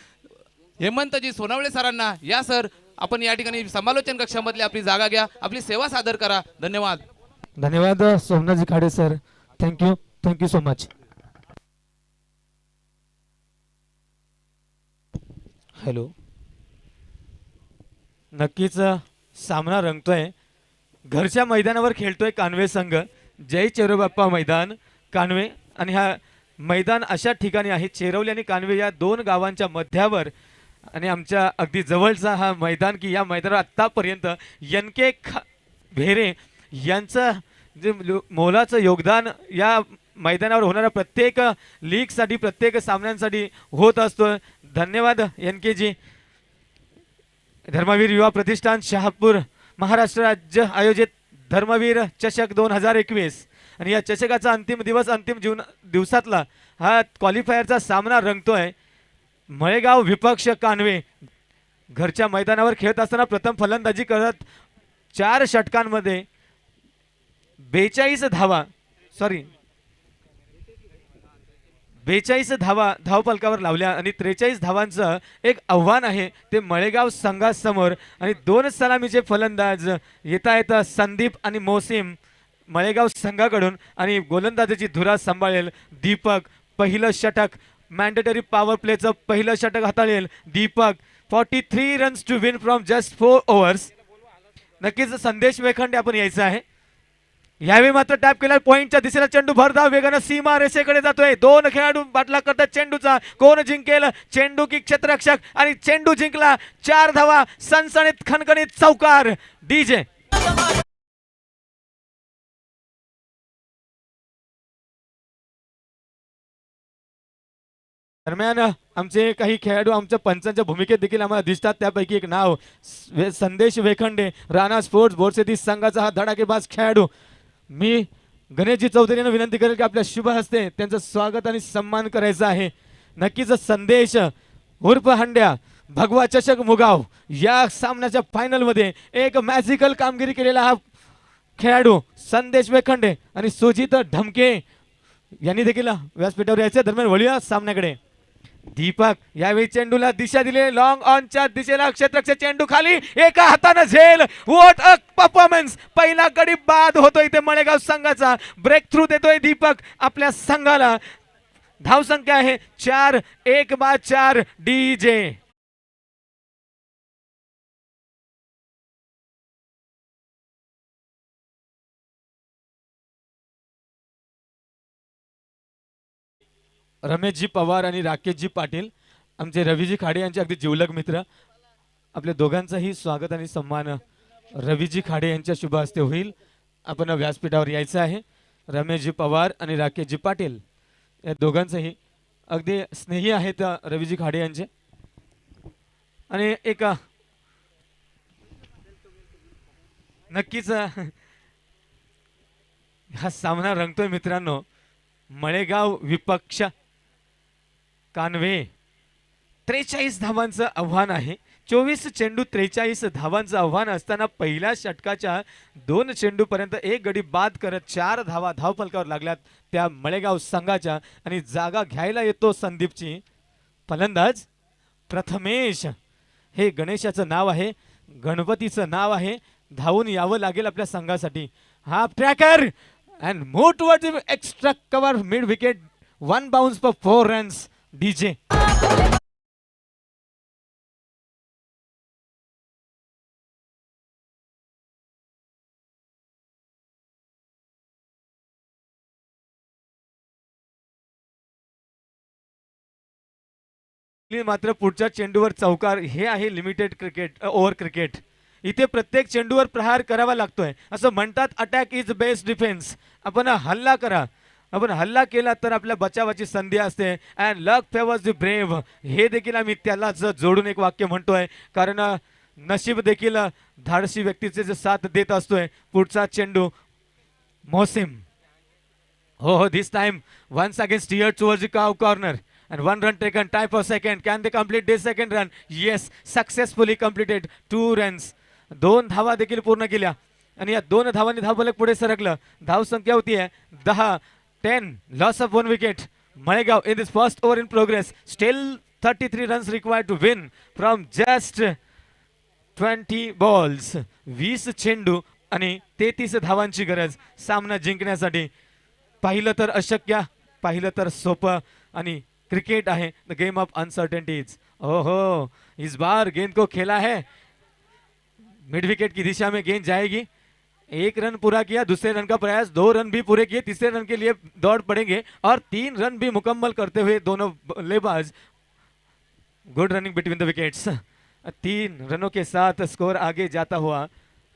हेमंतजी सोनवणे सरांना. या सर, आपण या ठिकाणी समालोचन कक्षामधली आपली जागा घ्या, आपली सेवा सादर करा. धन्यवाद. धन्यवाद Somnathji Khade sir. Thank you so much. Hello, नक्कीच सामना रंगतोय. घरच्या मैदानावर खेळतोय कानवे संघ. जय चेरोबाप्पा मैदान कानवे. आणि हा मैदान अशा ठिकाणी आहे चेरवली आणि कानवे या 2 गावांच्या मध्यावर आणि आमच्या अगदी जवळचा हा मैदान की या मैदानावर आत्तापर्यंत NK भेरे यांचं जे मोलाचं योगदान या मैदानावर होणाऱ्या प्रत्येक लीगसाठी प्रत्येक सामन्यांसाठी होत असतो. धन्यवाद NK जी. धर्मवीर युवा प्रतिष्ठान शहापूर महाराष्ट्र राज्य आयोजित धर्मवीर चषक 2021 आणि या चषकाचा अंतिम दिवसातला हा क्वालिफायरचा सामना रंगतोय. मळेगाव विपक्ष कानवे घरच्या मैदानावर खेळत असताना प्रथम फलंदाजी करत 4 षटकांमध्ये 42 धावा धावफलकावर लावल्या आणि 43 धावांचं एक आव्हान आहे ते मळेगाव संघासमोर. आणि 2 सलामीचे फलंदाज येत आहेत संदीप आणि मोसिम मळेगाव संघाकडून आणि गोलंदाजीची धुरा सांभाळेल दीपक. पहिलं षटक मॅन्डेटरी पॉवर प्लेचं पहिलं षटक हाताळेल Deepak. 43 runs to win from just 4 overs. नक्कीच संदेश वेखंडे आपण यायचं आहे. यावेळी मात्र टॅप केला पॉइंटच्या दिशेला चेंडू भरधाव वेगानं सीमा रेषेकडे जातोय. 2 खेळाडू बाटला करतात चेंडूचा. कोण जिंकेल? चेंडू की क्षेत्ररक्षक आणि चेंडू जिंकला. 4 धावा सणसणीत खणखणीत चौकार डीजे. दरम्यान आमचे काही खेळाडू आमच्या पंचांच्या भूमिकेत देखील आम्हाला दिसतात. त्यापैकी एक नाव संदेश वेखंडे राणा स्पोर्ट्स बोरसेती संघाचा हा धडाकेबाज खेळाडू. मी गणेशजी चौधरी यांना विनंती करेल की आपल्या शुभ हस्ते त्यांचं स्वागत आणि सन्मान करायचा आहे. नक्कीच संदेश उर्फ हंड्या भगवा चषक मुगाव या सामन्याच्या फायनलमध्ये एक मॅजिकल कामगिरी केलेला हा खेळाडू संदेश वेखंडे आणि सुजित धमके यांनी देखील व्यासपीठावर यायचे. दरम्यान वळूया सामन्याकडे. दीपक यावेळी चेंडूला दिशा दिली. लॉंग ऑनच्या दिशेला क्षेत्ररक्षक चेंडू खाली एका हाताने झेल. What a performance. पहिला गडी बाद होतोय इथे मळेगाव संघाचा. ब्रेक थ्रू देतोय दीपक आपल्या संघाला. धावसंख्या आहे 4. 1/4 डीजे. रमेशजी पवार आणि राकेशजी पाटील आमचे रवीजी खाडे यांचे अगदी जिवलग मित्र. आपल्या दोघांचंही स्वागत आणि सन्मान रवीजी खाडे यांच्या शुभ हस्ते होईल. आपण व्यासपीठावर यायचं आहे. रमेशजी पवार आणि राकेशजी पाटील या दोघांचंही अगदी स्नेही आहेत रवीजी खाडे यांचे. आणि एक नक्कीच हा सामना रंगतोय मित्रांनो. मळेगाव विपक्ष कानवे 43 धावांचं आव्हान आहे. 24 चेंडू 43 धावांचं आव्हान असताना पहिल्या षटकाच्या 2 चेंडूपर्यंत एक गडी बाद करत 4 धावा धावफलकावर लागल्यात त्या मळेगाव संघाच्या. आणि जागा घ्यायला येतो संदीपची फलंदाज प्रथमेश. हे गणेशाचं नाव आहे, गणपतीचं नाव आहे. धावून यावं लागेल आपल्या संघासाठी. Half tracker and move towards extra cover mid wicket. 1 bounce for 4 runs. DJ मात्र पुढच्या चेंडूवर चौकार. हे आहे लिमिटेड क्रिकेट, ओव्हर क्रिकेट. इथे प्रत्येक चेंडूवर प्रहार करावा लागतोय. असं म्हणतात अटॅक इज बेस्ट डिफेन्स. आपण हल्ला करा, आपण हल्ला केला तर आपल्या बचावाची संधी असते. And luck favours the brave. हे देखील आम्ही त्यालाच जोडून एक वाक्य म्हणतोय, कारण नशीब देखील धाडसी व्यक्तीचे जे साथ देत असतोय. पुढचा चेंडू मोहसिम. हो, this time once again steered towards the cow corner and 1 run taken. Tie for second. Can they complete this second run? Yes, successfully completed. 2 runs. 2 धावा देखील पूर्ण केल्या आणि या 2 धावांनी धावफलक पुढे सरकलं. धाव संख्या होती आहे 10. 10 loss of 1 wicket. Malegaon in this first over in progress. Still 33 runs required to win from just 20 balls. 20 चेंडू आणि 33 धावांची गरज सामना जिंकण्यासाठी. पाहिलं तर अशक्य, पाहिलं तर सोपं. आणि क्रिकेट आहे द गेम ऑफ अनसर्टेनिटीज. ओहो, इस बार गेंद को खेला है, मिड विकेट की दिशा में गेंद जाएगी. 1 रन पूरा किया, दूसरे रन का प्रयास, 2 रन भी पूरे किए, तीसरे रन के लिए दौड़ पड़ेंगे और 3 रन भी मुकम्मल करते हुए दोनों बल्लेबाज. Good running between the wickets. 3 रनों के साथ स्कोर आगे जाता हुआ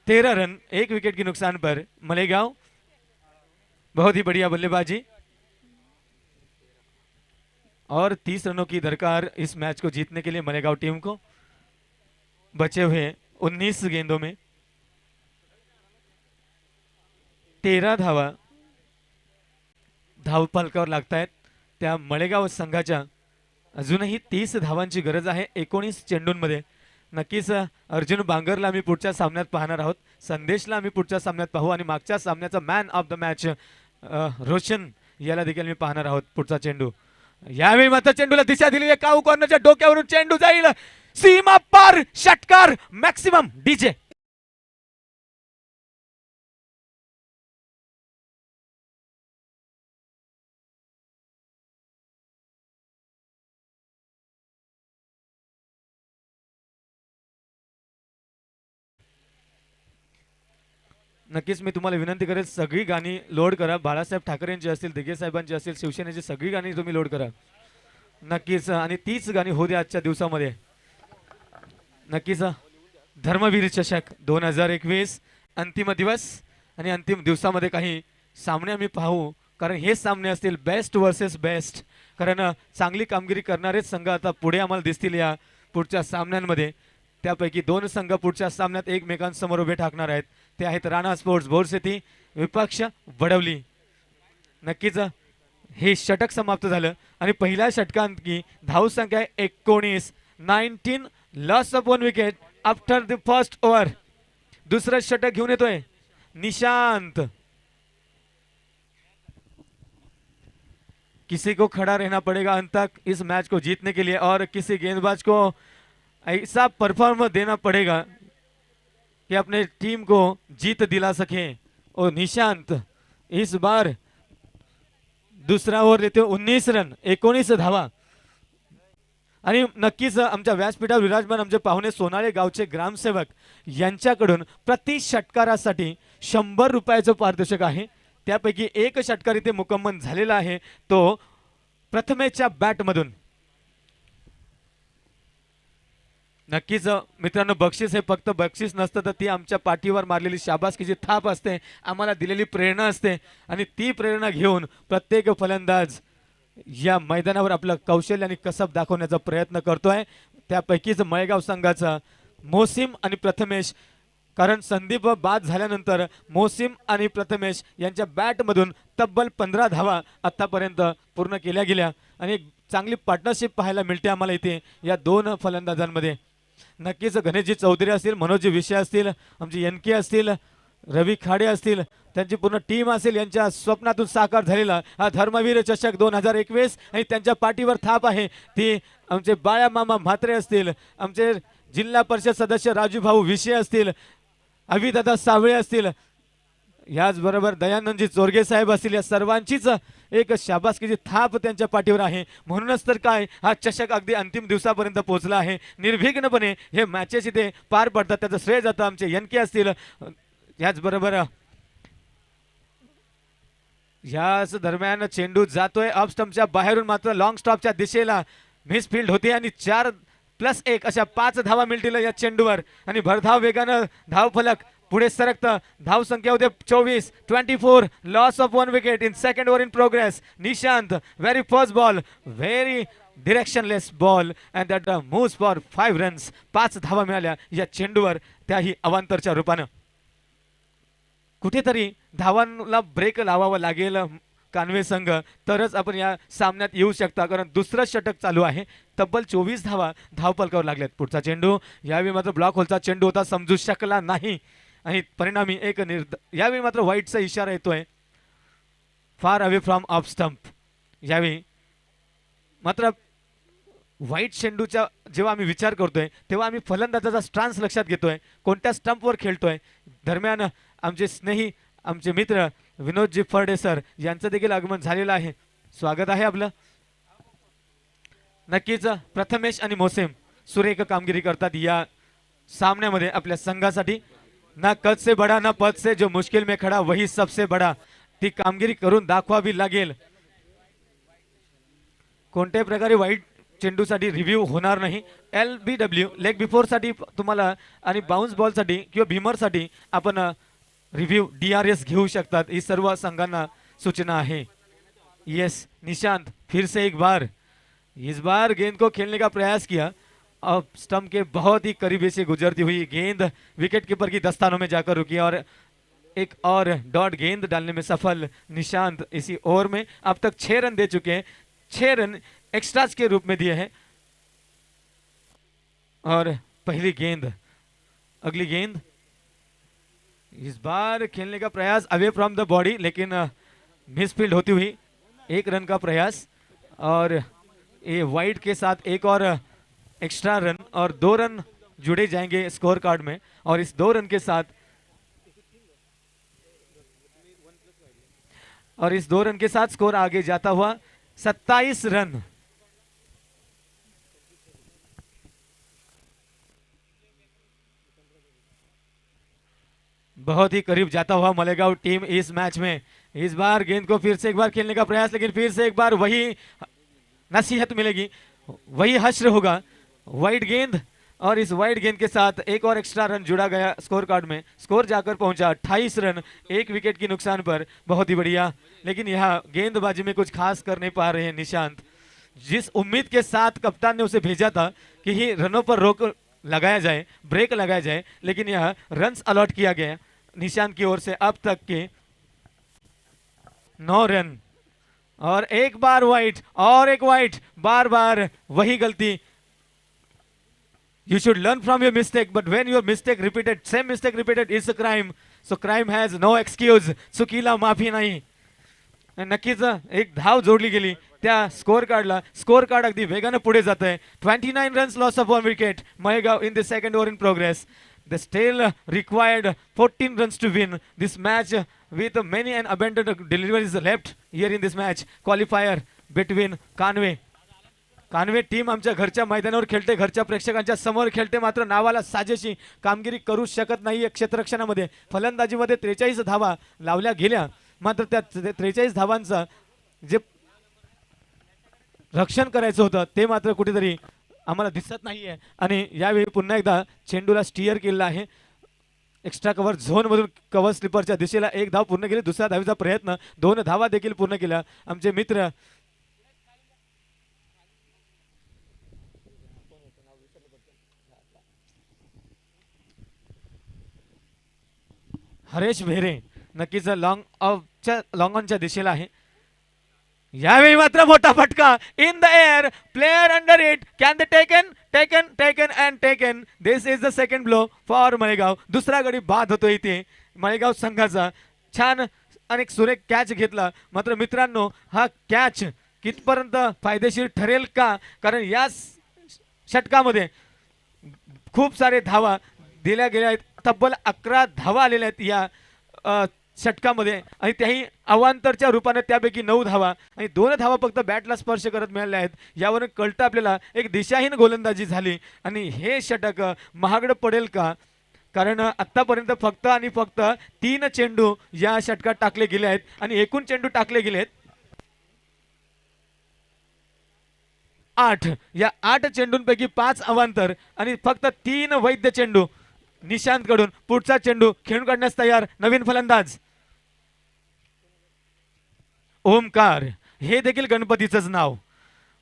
13 रन 1 विकेट के नुकसान पर मलेगांव. बहुत ही बढ़िया बल्लेबाजी और 30 रनों की दरकार इस मैच को जीतने के लिए मलेगांव टीम को. बचे हुए 19 गेंदों में 13 धावा धावफलकावर लागतायत. त्या मलेगाव संघाच्या अजूनही 30 धावांची गरज आहे 19 चेंडूंमध्ये. नक्कीच अर्जुन बांगरला आम्ही पुढच्या सामन्यात पाहणार आहोत, संदेशला आम्ही पुढच्या सामन्यात पाहू आणि मागच्या सामन्याचा man of the match Roshan याला देखील मी पाहणार आहोत. पुढचा चेंडू, यावेळी मात्र चेंडूला दिशा दिली आहे. काऊ कॉर्नरच्या डोक्यावरून चेंडू जाईल सीमा पार. षटकार मॅक्सिमम. डीजे नक्कीच मी तुम्हाला विनंती करेल, सगळी गाणी लोड करा. बाळासाहेब ठाकरेंची असतील, दिघे साहेबांची असतील, शिवसेनेची सगळी गाणी तुम्ही लोड करा नक्कीच. आणि तीच गाणी होऊ द्या आजच्या दिवसामध्ये. नक्कीच धर्मवीर चषक 2021 अंतिम दिवस आणि अंतिम दिवसामध्ये काही सामने आम्ही पाहू, कारण हे सामने असतील बेस्ट वर्सेस बेस्ट. कारण चांगली कामगिरी करणारेच संघ आता पुढे आम्हाला दिसतील या पुढच्या सामन्यांमध्ये. त्यापैकी 2 संघ पुढच्या सामन्यात एकमेकांसमोर उभे ठाकणार आहेत. ते आहेत राणा स्पोर्ट्स बोरसेती विपक्ष वडवली. नक्कीच हे षटक समाप्त झालं आणि पहिल्या षटकांकी धावसंख्या 19. 19 loss of 1 wicket after the first over. दुसरं षटक घेऊन येतोय निशांत. किसी को खड़ा रहना पड़ेगा अंत तक इस मैच को जीतने के लिए और किसी गेंदबाज को ऐसा परफॉर्मेंस देना पड़ेगा कि अपने टीम को जीत दिला सके. और निशांत इस बार दुसरा ओव्हर लेते 19 रन 19 धावा. आणि नक्कीच आमच्या व्यासपीठावर विराजमान आमचे पाहुणे सोनाळे गावचे ग्रामसेवक यांच्याकडून प्रति षटकारासाठी 100 रुपयाचं पारितोषिक आहे. त्यापैकी एक षटकार इथे मुकम्मल झालेला आहे, तो प्रथमेच्या बॅटमधून. नक्कीच मित्रांनो, बक्षीस हे फक्त बक्षीस नसतं, तर ती आमच्या पाठीवर मारलेली शाबासकीची थाप असते, आम्हाला दिलेली प्रेरणा असते. आणि ती प्रेरणा घेऊन प्रत्येक फलंदाज या मैदानावर आपलं कौशल्य आणि कसब दाखवण्याचा प्रयत्न करतोय. त्यापैकीच मळेगाव संघाचा मोहसिम आणि प्रथमेश, कारण संदीप बाद झाल्यानंतर मोहसिम आणि प्रथमेश यांच्या बॅटमधून तब्बल 15 धावा आतापर्यंत पूर्ण केल्या गेल्या आणि एक चांगली पार्टनरशिप पाहायला मिळते आम्हाला इथे या 2 फलंदाजांमध्ये. नक्कीच गणेशजी चौधरी असतील, मनोजजी विषय असतील, आमचे एन के असतील, रवी खाडे असतील, त्यांची पूर्ण टीम असेल, यांच्या स्वप्नातून साकार झालेला हा धर्मवीर चषक 2021 आणि त्यांच्या पाठीवर थाप आहे ती आमचे बाळा मामा म्हात्रे असतील, आमचे जिल्हा परिषद सदस्य राजूभाऊ विषे असतील, अभिदादा सावळे असतील, याचबरोबर दयानंदजी चोरगे साहेब असतील, या सर्वांचीच एक शाबासकीची थाप त्यांच्या पाठीवर आहे. म्हणूनच तर काय हा चषक अगदी अंतिम दिवसापर्यंत पोहोचला आहे. निर्विघ्नपणे हे मॅचेस इथे पार पडतात, त्याचं श्रेय जातं आमचे यनके असतील. याचबरोबर याच दरम्यान चेंडू जातोय ऑफ स्टंपच्या बाहेरून, मात्र लॉंग स्टॉपच्या दिशेला मिसफिल्ड होते आणि 4+1 अशा 5 धावा मिळतील या चेंडूवर आणि भरधाव वेगानं धावफलक पुढे सरकतं. धाव संख्या होते 24 loss of 1 wicket in second over in progress. Nishant very first ball, very directionless ball and that moves for 5 runs. 5 धावा मिळाल्या या चेंडूवर, त्याही अवांतरच्या रूपानं. कुठेतरी धावांना ब्रेक लावावा लागेल कानवे संघ, तरच आपण या सामन्यात येऊ शकता, कारण दुसरं षटक चालू आहे. तब्बल 24 धावा धावपलकावर लागल्यात. पुढचा चेंडू यावेळी मात्र ब्लॉक होलचा चेंडू होता, समजू शकला नाही आणि परिणामी एक यावेळी मात्र व्हाईटचा इशारा येतोय, far away from off stump. यावेळी मात्र व्हाईट चेंडूचा जेव्हा आम्ही विचार करतोय तेव्हा आम्ही फलंदाजाचा स्टान्स लक्षात घेतोय, कोणत्या स्टंपवर खेळतोय. दरम्यान आमचे स्नेही, आमचे मित्र विनोदजी फर्डे सर यांचं देखील आगमन झालेलं आहे. स्वागत आहे आपलं. नक्कीच प्रथमेश आणि मोसेम सुरेख कामगिरी करतात या सामन्यामध्ये आपल्या संघासाठी. ना कद से बडा ना पद से, जो मुश्किल में खडा वही सबसे बडा. ती कामगिरी करून दाखवावी लागेल. कोणत्याही प्रकारे वाईट चेंडूसाठी रिव्ह्यू होणार नाही. LBW लेग बिफोरसाठी तुम्हाला आणि बाउन्स बॉलसाठी किंवा भीमरसाठी आपण रिव्ह्यू DRS घेऊ शकतात, ही सर्व संघांना सूचना है. यस निशांत फिर से एक बार, इस बार गेंद को खेलने का प्रयास किया, अब स्टंप के बहुत ही करीबी से गुजरती हुई गेंद विकेट कीपर की दस्तानों में जाकर रुकी और एक और डॉट गेंद डालने में सफल निशांत. इसी ओवर में अब तक 6 रन दे चुके हैं, 6 रन एक्स्ट्रास के रूप में दिए हैं. और पहली गेंद, अगली गेंद, इस बार खेलने का प्रयास अवे फ्रॉम द बॉडी, लेकिन मिसफील्ड होती हुई 1 रन का प्रयास. और ये वाइड के साथ एक और एक्स्ट्रा रन और 2 रन जुड़े जाएंगे स्कोर कार्ड में. और इस 2 रन के साथ स्कोर आगे जाता हुआ 27 रन. बहुत ही करीब जाता हुआ मलेगांव टीम इस मैच में. इस बार गेंद को फिर से एक बार खेलने का प्रयास, लेकिन फिर से एक बार वही नसीहत मिलेगी, वही हश्र होगा. वाइड गेंद और इस वाइड गेंद के साथ एक और एक्स्ट्रा रन जुड़ा गया स्कोर कार्ड में. स्कोर जाकर पहुंचा 28 रन 1 विकेट की नुकसान पर. बहुत ही बढ़िया, लेकिन यहाँ गेंदबाजी में कुछ खास कर नहीं पा रहे हैं निशांत. जिस उम्मीद के साथ कप्तान ने उसे भेजा था कि ही रनों पर रोक लगाया जाए, ब्रेक लगाया जाए, लेकिन यह रन्स अलॉट किया गया निशांत की ओर से. अब तक के 9 रन और एक बार वाइट और एक वाइट. बार बार वही गलती. You should learn from your mistake, but when your mistake repeated, same mistake repeated is a crime. So crime has no excuse. चुकीला माफी नाही. नक्कीच एक धाव जोडली गेली त्या स्कोर कार्डला. स्कोर कार्ड अगदी वेगाने पुढे जात आहे. 29 runs loss of 1 wicket Malegaon in the second over in progress. They still required 14 runs to win this match with many and abundant deliveries left here in this match. Qualifier between कानवे team आमच्या घरच्या मैदानावर खेळते, घरच्या प्रेक्षकांच्या समोर खेळते, मात्र नावाला साजेशी कामगिरी करू शकत नाही. क्षेत्ररक्षणामध्ये फलंदाजीमध्ये 43 धावा लावल्या गेल्या, मात्र त्या 43 धावांचं जे रक्षण करायचं होतं ते मात्र कुठेतरी आम्हाला दिसत नाहीये. आणि यावेळी पुन्हा एकदा चेंडूला स्टिअर केलेला आहे. एक्स्ट्रा कव्हर झोन मधून कव्हर स्लिपरच्या दिशेला 1 धाव पूर्ण केली. दुसऱ्या धावीचा प्रयत्न, 2 धावा देखील पूर्ण केल्या आमचे मित्र हरेश भेरे. नक्कीच लॉंग ऑनच्या दिशेला आहे. यावेळी मात्र मोठा फटका in the air, player under it, can they taken taken taken and taken. This is the second blow for Malegaon. दुसरा गडी बाद होतो इथे मळेगाव संघाचा. छान आणि सुरेख कॅच घेतला. मात्र मित्रांनो हा कॅच कितपर्यंत फायदेशीर ठरेल का, कारण या षटकामध्ये खूप सारे धावा दिल्या गेल्या आहेत. तब्बल 11 धावा आलेल्या आहेत या षटकामध्ये आणि त्याही अवांतरच्या रूपाने त्यापैकी 9 धावा आणि 2 धावा फक्त बॅटला स्पर्श करत मिळाल्या आहेत. यावरून कळतं आपल्याला एक दिशाहीन गोलंदाजी झाली आणि हे षटक महागडं पडेल का, कारण आतापर्यंत फक्त आणि फक्त 3 चेंडू या षटकात टाकले गेले आहेत आणि एकूण चेंडू टाकले गेले आहेत 8. या 8 चेंडूंपैकी 5 अवांतर आणि फक्त 3 वैध चेंडू. निशांत कडून पुढचा चेंडू खेळून काढण्यास तयार नवीन फलंदाज ओमकार. हे देखील गणपतीचंच नाव.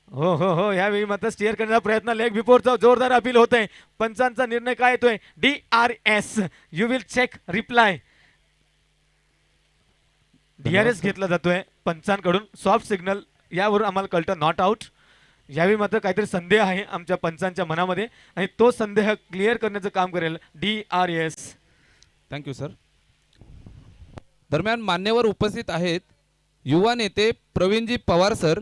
हो हो हो, यावेळी मात्र स्टिअर करण्याचा प्रयत्न. लेग बिफोरचा जोरदार अपील होतंय. पंचांचा निर्णय काय येतोय? DRS. You will check replay. DRS घेतला जातोय पंचांकडून. सॉफ्ट सिग्नल यावरून आम्हाला कळतं नॉट आउट. यावेळी मात्र काहीतरी संदेह आहे आमच्या पंचांच्या मनामध्ये आणि तो संदेह क्लिअर करण्याचं काम करेल DRS. Thank you sir. दरम्यान मान्यवर उपस्थित आहेत युवा नेते प्रवीणजी पवार सर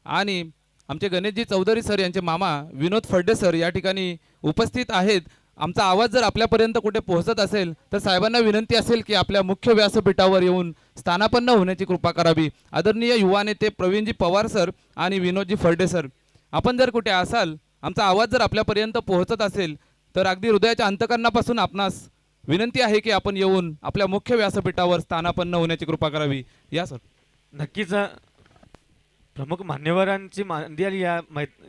आणि आमचे गणेशजी चौधरी सर यांचे मामा विनोद फड्डे सर या ठिकाणी उपस्थित आहेत. आमचा आवाज जर आपल्यापर्यंत कुठे पोहोचत असेल तर साहेबांना विनंती असेल की आपल्या मुख्य व्यासपीठावर येऊन स्थानापन्न होण्याची कृपा करावी. आदरणीय युवा नेते प्रवीणजी पवार सर आणि विनोदजी फड्डे सर, आपण जर कुठे असाल, आमचा आवाज जर आपल्यापर्यंत पोहोचत असेल तर अगदी हृदयाच्या अंतकरणापासून आपणास विनंती आहे की आपण येऊन आपल्या मुख्य व्यासपीठावर स्थानापन्न होण्याची कृपा करावी. या सर. नक्कीच प्रमुख मान्यवरांची मांदी आली या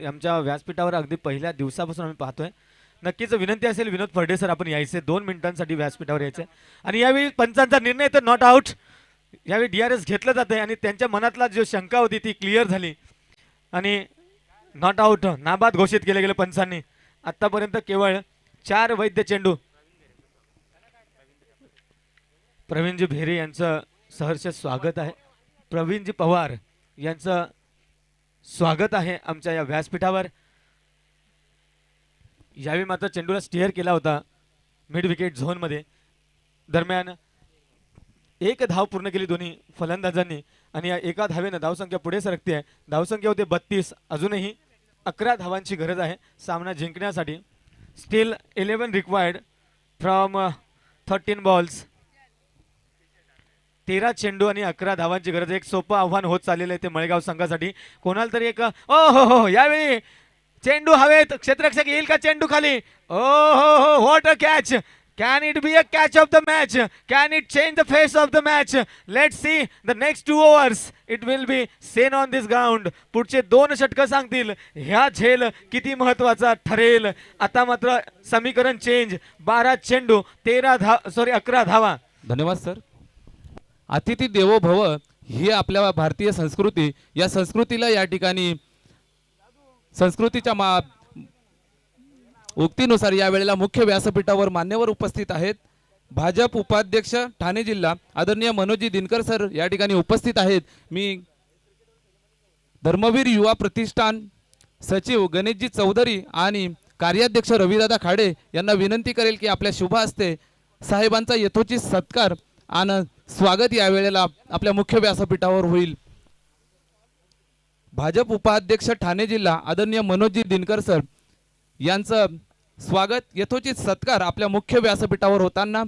आमच्या व्यासपीठावर अगदी पहिल्या दिवसापासून आम्ही पाहतोय. नक्कीच विनंती असेल विनोद फडे सर आपण यायचे 2 मिनिटांसाठी व्यासपीठावर यायचे आणि यावेळी पंचांचा निर्णय तर नॉट आउट. यावेळी DRS घेतलं जात आहे आणि त्यांच्या मनातला जो शंका होती ती क्लिअर झाली आणि नॉट आउट नाबाद घोषित केले गेले पंचांनी. आतापर्यंत केवळ 4 वैध चेंडू. प्रवीणजी भेरे यांचं सहर्ष स्वागत आहे. प्रवीणजी पवार यांचं स्वागत आहे आमच्या या व्यासपीठावर. यावेळी मात्र चेंडूला स्टिअर केला होता मिड विकेट झोनमध्ये. दरम्यान 1 धाव पूर्ण केली दोन्ही फलंदाजांनी आणि या एका धावेनं धावसंख्या पुढे सरकते आहे. धावसंख्या होते 32. अजूनही 11 धावांची गरज आहे सामना जिंकण्यासाठी. Steel 11 required from 13 balls. 13 चेंडू आणि 11 धावांची गरज. एक सोपं आव्हान होत चाललेलं आहे ते मळेगाव संघासाठी. कोणाला तरी एक ओ हो हो, यावेळी चेंडू हवेत. क्षेत्ररक्षक येईल का चेंडू खाली? ओ हो हो, what a catch. Can it be a catch of the match? Can it change the face of the match? Let's see the next 2 overs. It will be Sen on this ground. पुढचे 2 षटकं सांगतील ह्या झेल किती महत्वाचा ठरेल. आता मात्र समीकरण चेंज. 12 चेंडू 11 धावा. धन्यवाद सर. अतिथी देवो भव ही आपल्या भारतीय संस्कृती, या संस्कृतीला या ठिकाणी संस्कृतीच्या उक्तीनुसार या वेळेला मुख्य व्यासपीठावर मान्यवर उपस्थित आहेत. भाजप उपाध्यक्ष ठाणे जिल्हा आदरणीय मनोजी दिनकर सर या ठिकाणी उपस्थित आहेत. मी धर्मवीर युवा प्रतिष्ठान सचिव गणेशजी चौधरी आणि कार्याध्यक्ष रविदादा खाडे यांना विनंती करेल की आपल्या शुभ हस्ते साहेबांचा यथोचित सत्कार आणि स्वागत या वेळेला आपल्या मुख्य व्यासपीठावर होईल. भाजप उपाध्यक्ष ठाणे जिल्हा आदरणीय मनोजी दिनकर सर यांचं स्वागत यथोचित सत्कार आपल्या मुख्य व्यासपीठावर होताना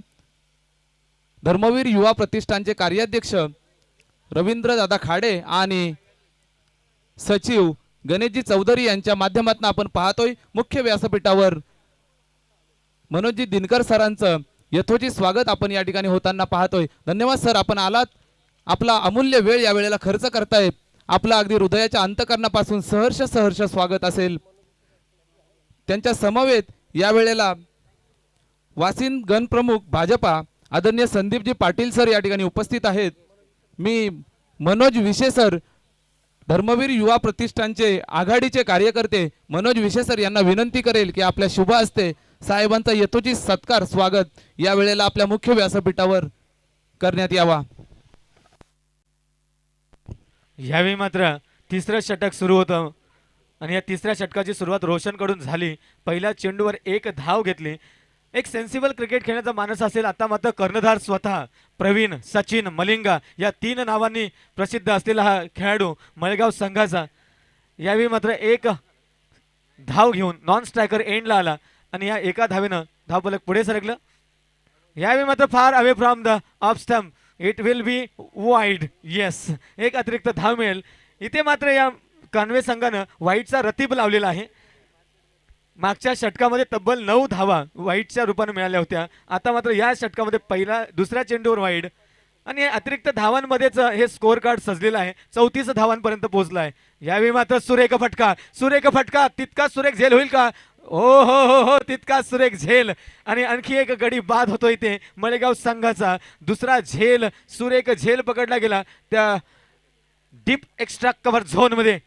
धर्मवीर युवा प्रतिष्ठानचे कार्याध्यक्ष रवींद्र दादा खाडे आणि सचिव गणेशजी चौधरी यांच्या माध्यमातून आपण पाहतोय मुख्य व्यासपीठावर मनोजी दिनकर सरांचं यथोचित स्वागत आपण या ठिकाणी होताना पाहतोय. धन्यवाद सर, आपण आलात. आपला अमूल्य वेळ या वेळेला खर्च करताय. आपला अगदी हृदयाच्या अंतकरणापासून सहर्ष स्वागत असेल. त्यांच्या समवेत या वेळेला वासिन गणप्रमुख भाजपा आदरणीय संदीपजी पाटील सर या ठिकाणी उपस्थित आहेत. मी मनोज विशे सर धर्मवीर युवा प्रतिष्ठानचे आघाडीचे कार्यकर्ते मनोज विशे सर यांना विनंती करेल की आपल्या शुभ हस्ते साहेबांचा यथोचित सत्कार स्वागत या वेळेला आपल्या मुख्य व्यासपीठावर करण्यात यावा. यावेळी मात्र तिसरं षटक सुरू होतं आणि या तिसऱ्या षटकाची सुरुवात रोशनकडून झाली. पहिल्या चेंडूवर एक धाव घेतली. एक सेन्सिबल क्रिकेट खेळण्याचा मानस असेल. आता मात्र कर्णधार स्वतः प्रवीण, सचिन, मलिंगा या 3 नावांनी प्रसिद्ध असलेला हा खेळाडू मळेगाव संघाचा यावेळी मात्र एक धाव घेऊन नॉन स्ट्रायकर एंडला आला आणि या एका धावेनं धावफलक पुढे सरकलं. यावेळी मात्र far away from the off stump, it will be wide. Yes, एक अतिरिक्त धाव मिळेल. इथे मात्र या कान्वे संघानं वाईटचा रतीब लावलेला आहे. मागच्या षटकामध्ये तब्बल 9 धावा वाईटच्या रूपाने मिळाल्या होत्या. आता मात्र या षटकामध्ये दुसऱ्या चेंडूवर वाईड आणि अतिरिक्त धावांमध्येच हे स्कोअर कार्ड सजलेलं आहे. 34 धावांपर्यंत पोहोचला आहे. यावेळी मात्र सुरेख फटका तितका सुरेख झेल होईल का? हो, तितका सुरेख झेल आणि आणखी एक गडी बाद होतो इथे मळेगाव संघाचा. दुसरा झेल, सुरेख झेल पकडला गेला त्या डीप एक्स्ट्रा कव्हर झोन मध्ये.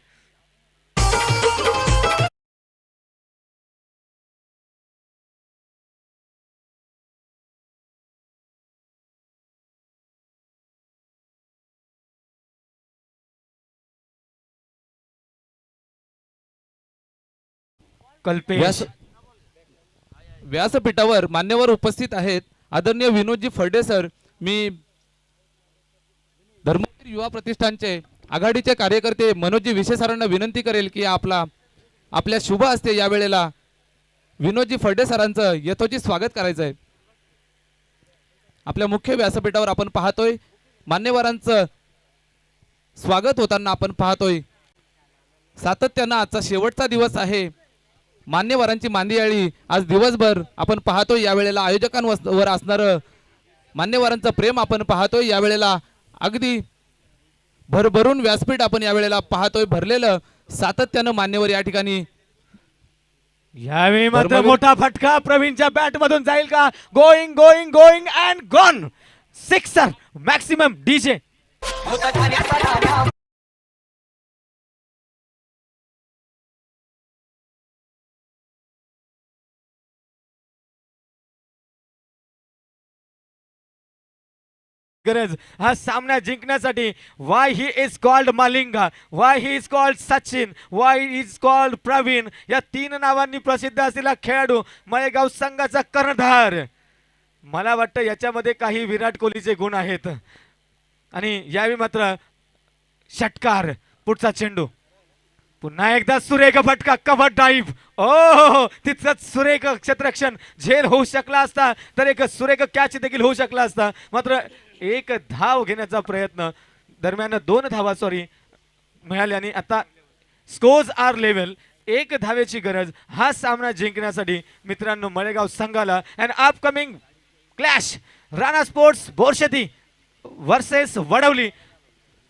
कल्पेश व्यासपीठावर मान्यवर उपस्थित आहेत. आदरणीय विनोदजी फर्डे सर, मी धर्मवीर युवा प्रतिष्ठानचे आघाडीचे कार्यकर्ते मनोजजी विशे सरांना विनंती करेल की आपल्या शुभ हस्ते या वेळेला विनोदजी फर्डे सरांचं यथोचित स्वागत करायचं आहे. आपल्या मुख्य व्यासपीठावर आपण पाहतोय मान्यवरांचं स्वागत होताना आपण पाहतोय. सातत्यानं आजचा शेवटचा दिवस आहे. मान्यवरांची मांदियाळी आज दिवसभर आपण पाहतोय. यावेळेला आयोजकांवर असणारं मान्यवरांचं प्रेम आपण पाहतोय. यावेळेला अगदी भरभरून व्यासपीठ आपण यावेळेला पाहतोय भरलेलं. सातत्यानं मान्यवर या ठिकाणी. यावेळी मात्र मोठा फटका प्रवीणच्या बॅट मधून जाईल का? Going and gone. Sixer maximum DJ. गरज हा सामना जिंकण्यासाठी. Why he is called Malinga, why he is called Sachin, why is called Praveen या 3 नावांनी प्रसिद्ध असलेला खेळाडू मळेगाव संघाचा कर्णधार. मला वाटतं याच्यामध्ये काही विराट कोहलीचे गुण आहेत. आणि यावेळी मात्र षटकार, पुढचा चेंडू, पुन्हा एकदा सुरेख फटका, कव्हर ड्राईव्ह. ओ तितकंच सुरेख क्षेत्ररक्षण झेल होऊ शकला असता तर एक सुरेख कॅच देखील होऊ शकला असता. मात्र एक धाव घेण्याचा प्रयत्न दरम्यान 2 धावा मिळाल्या आणि आता स्कोर्स आर लेवल. 1 धावेची गरज हा सामना जिंकण्यासाठी मित्रांनो मळेगाव संघाला. And upcoming clash Rana sports Borsheti versus Wadavali.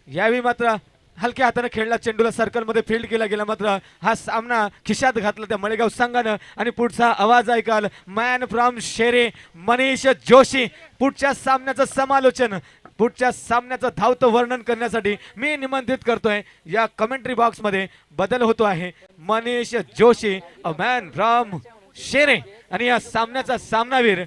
यावेळी मात्र हलक्या हाताने खेळला चेंडूला सर्कलमध्ये फील्ड केला गेला. मात्र हा सामना खिशात घातला त्या मळेगाव संघानं. आणि पुढचा आवाज ऐकाल मॅन फ्रॉम शेरे मनीष जोशी. पुढच्या सामन्याचं समालोचन, पुढच्या सामन्याचं धावतं वर्णन करण्यासाठी मी निमंत्रित करतोय. या कमेंट्री बॉक्स मध्ये बदल होतो आहे. Manish Joshi, a man from शेरे, आणि या सामन्याचा सामनावीर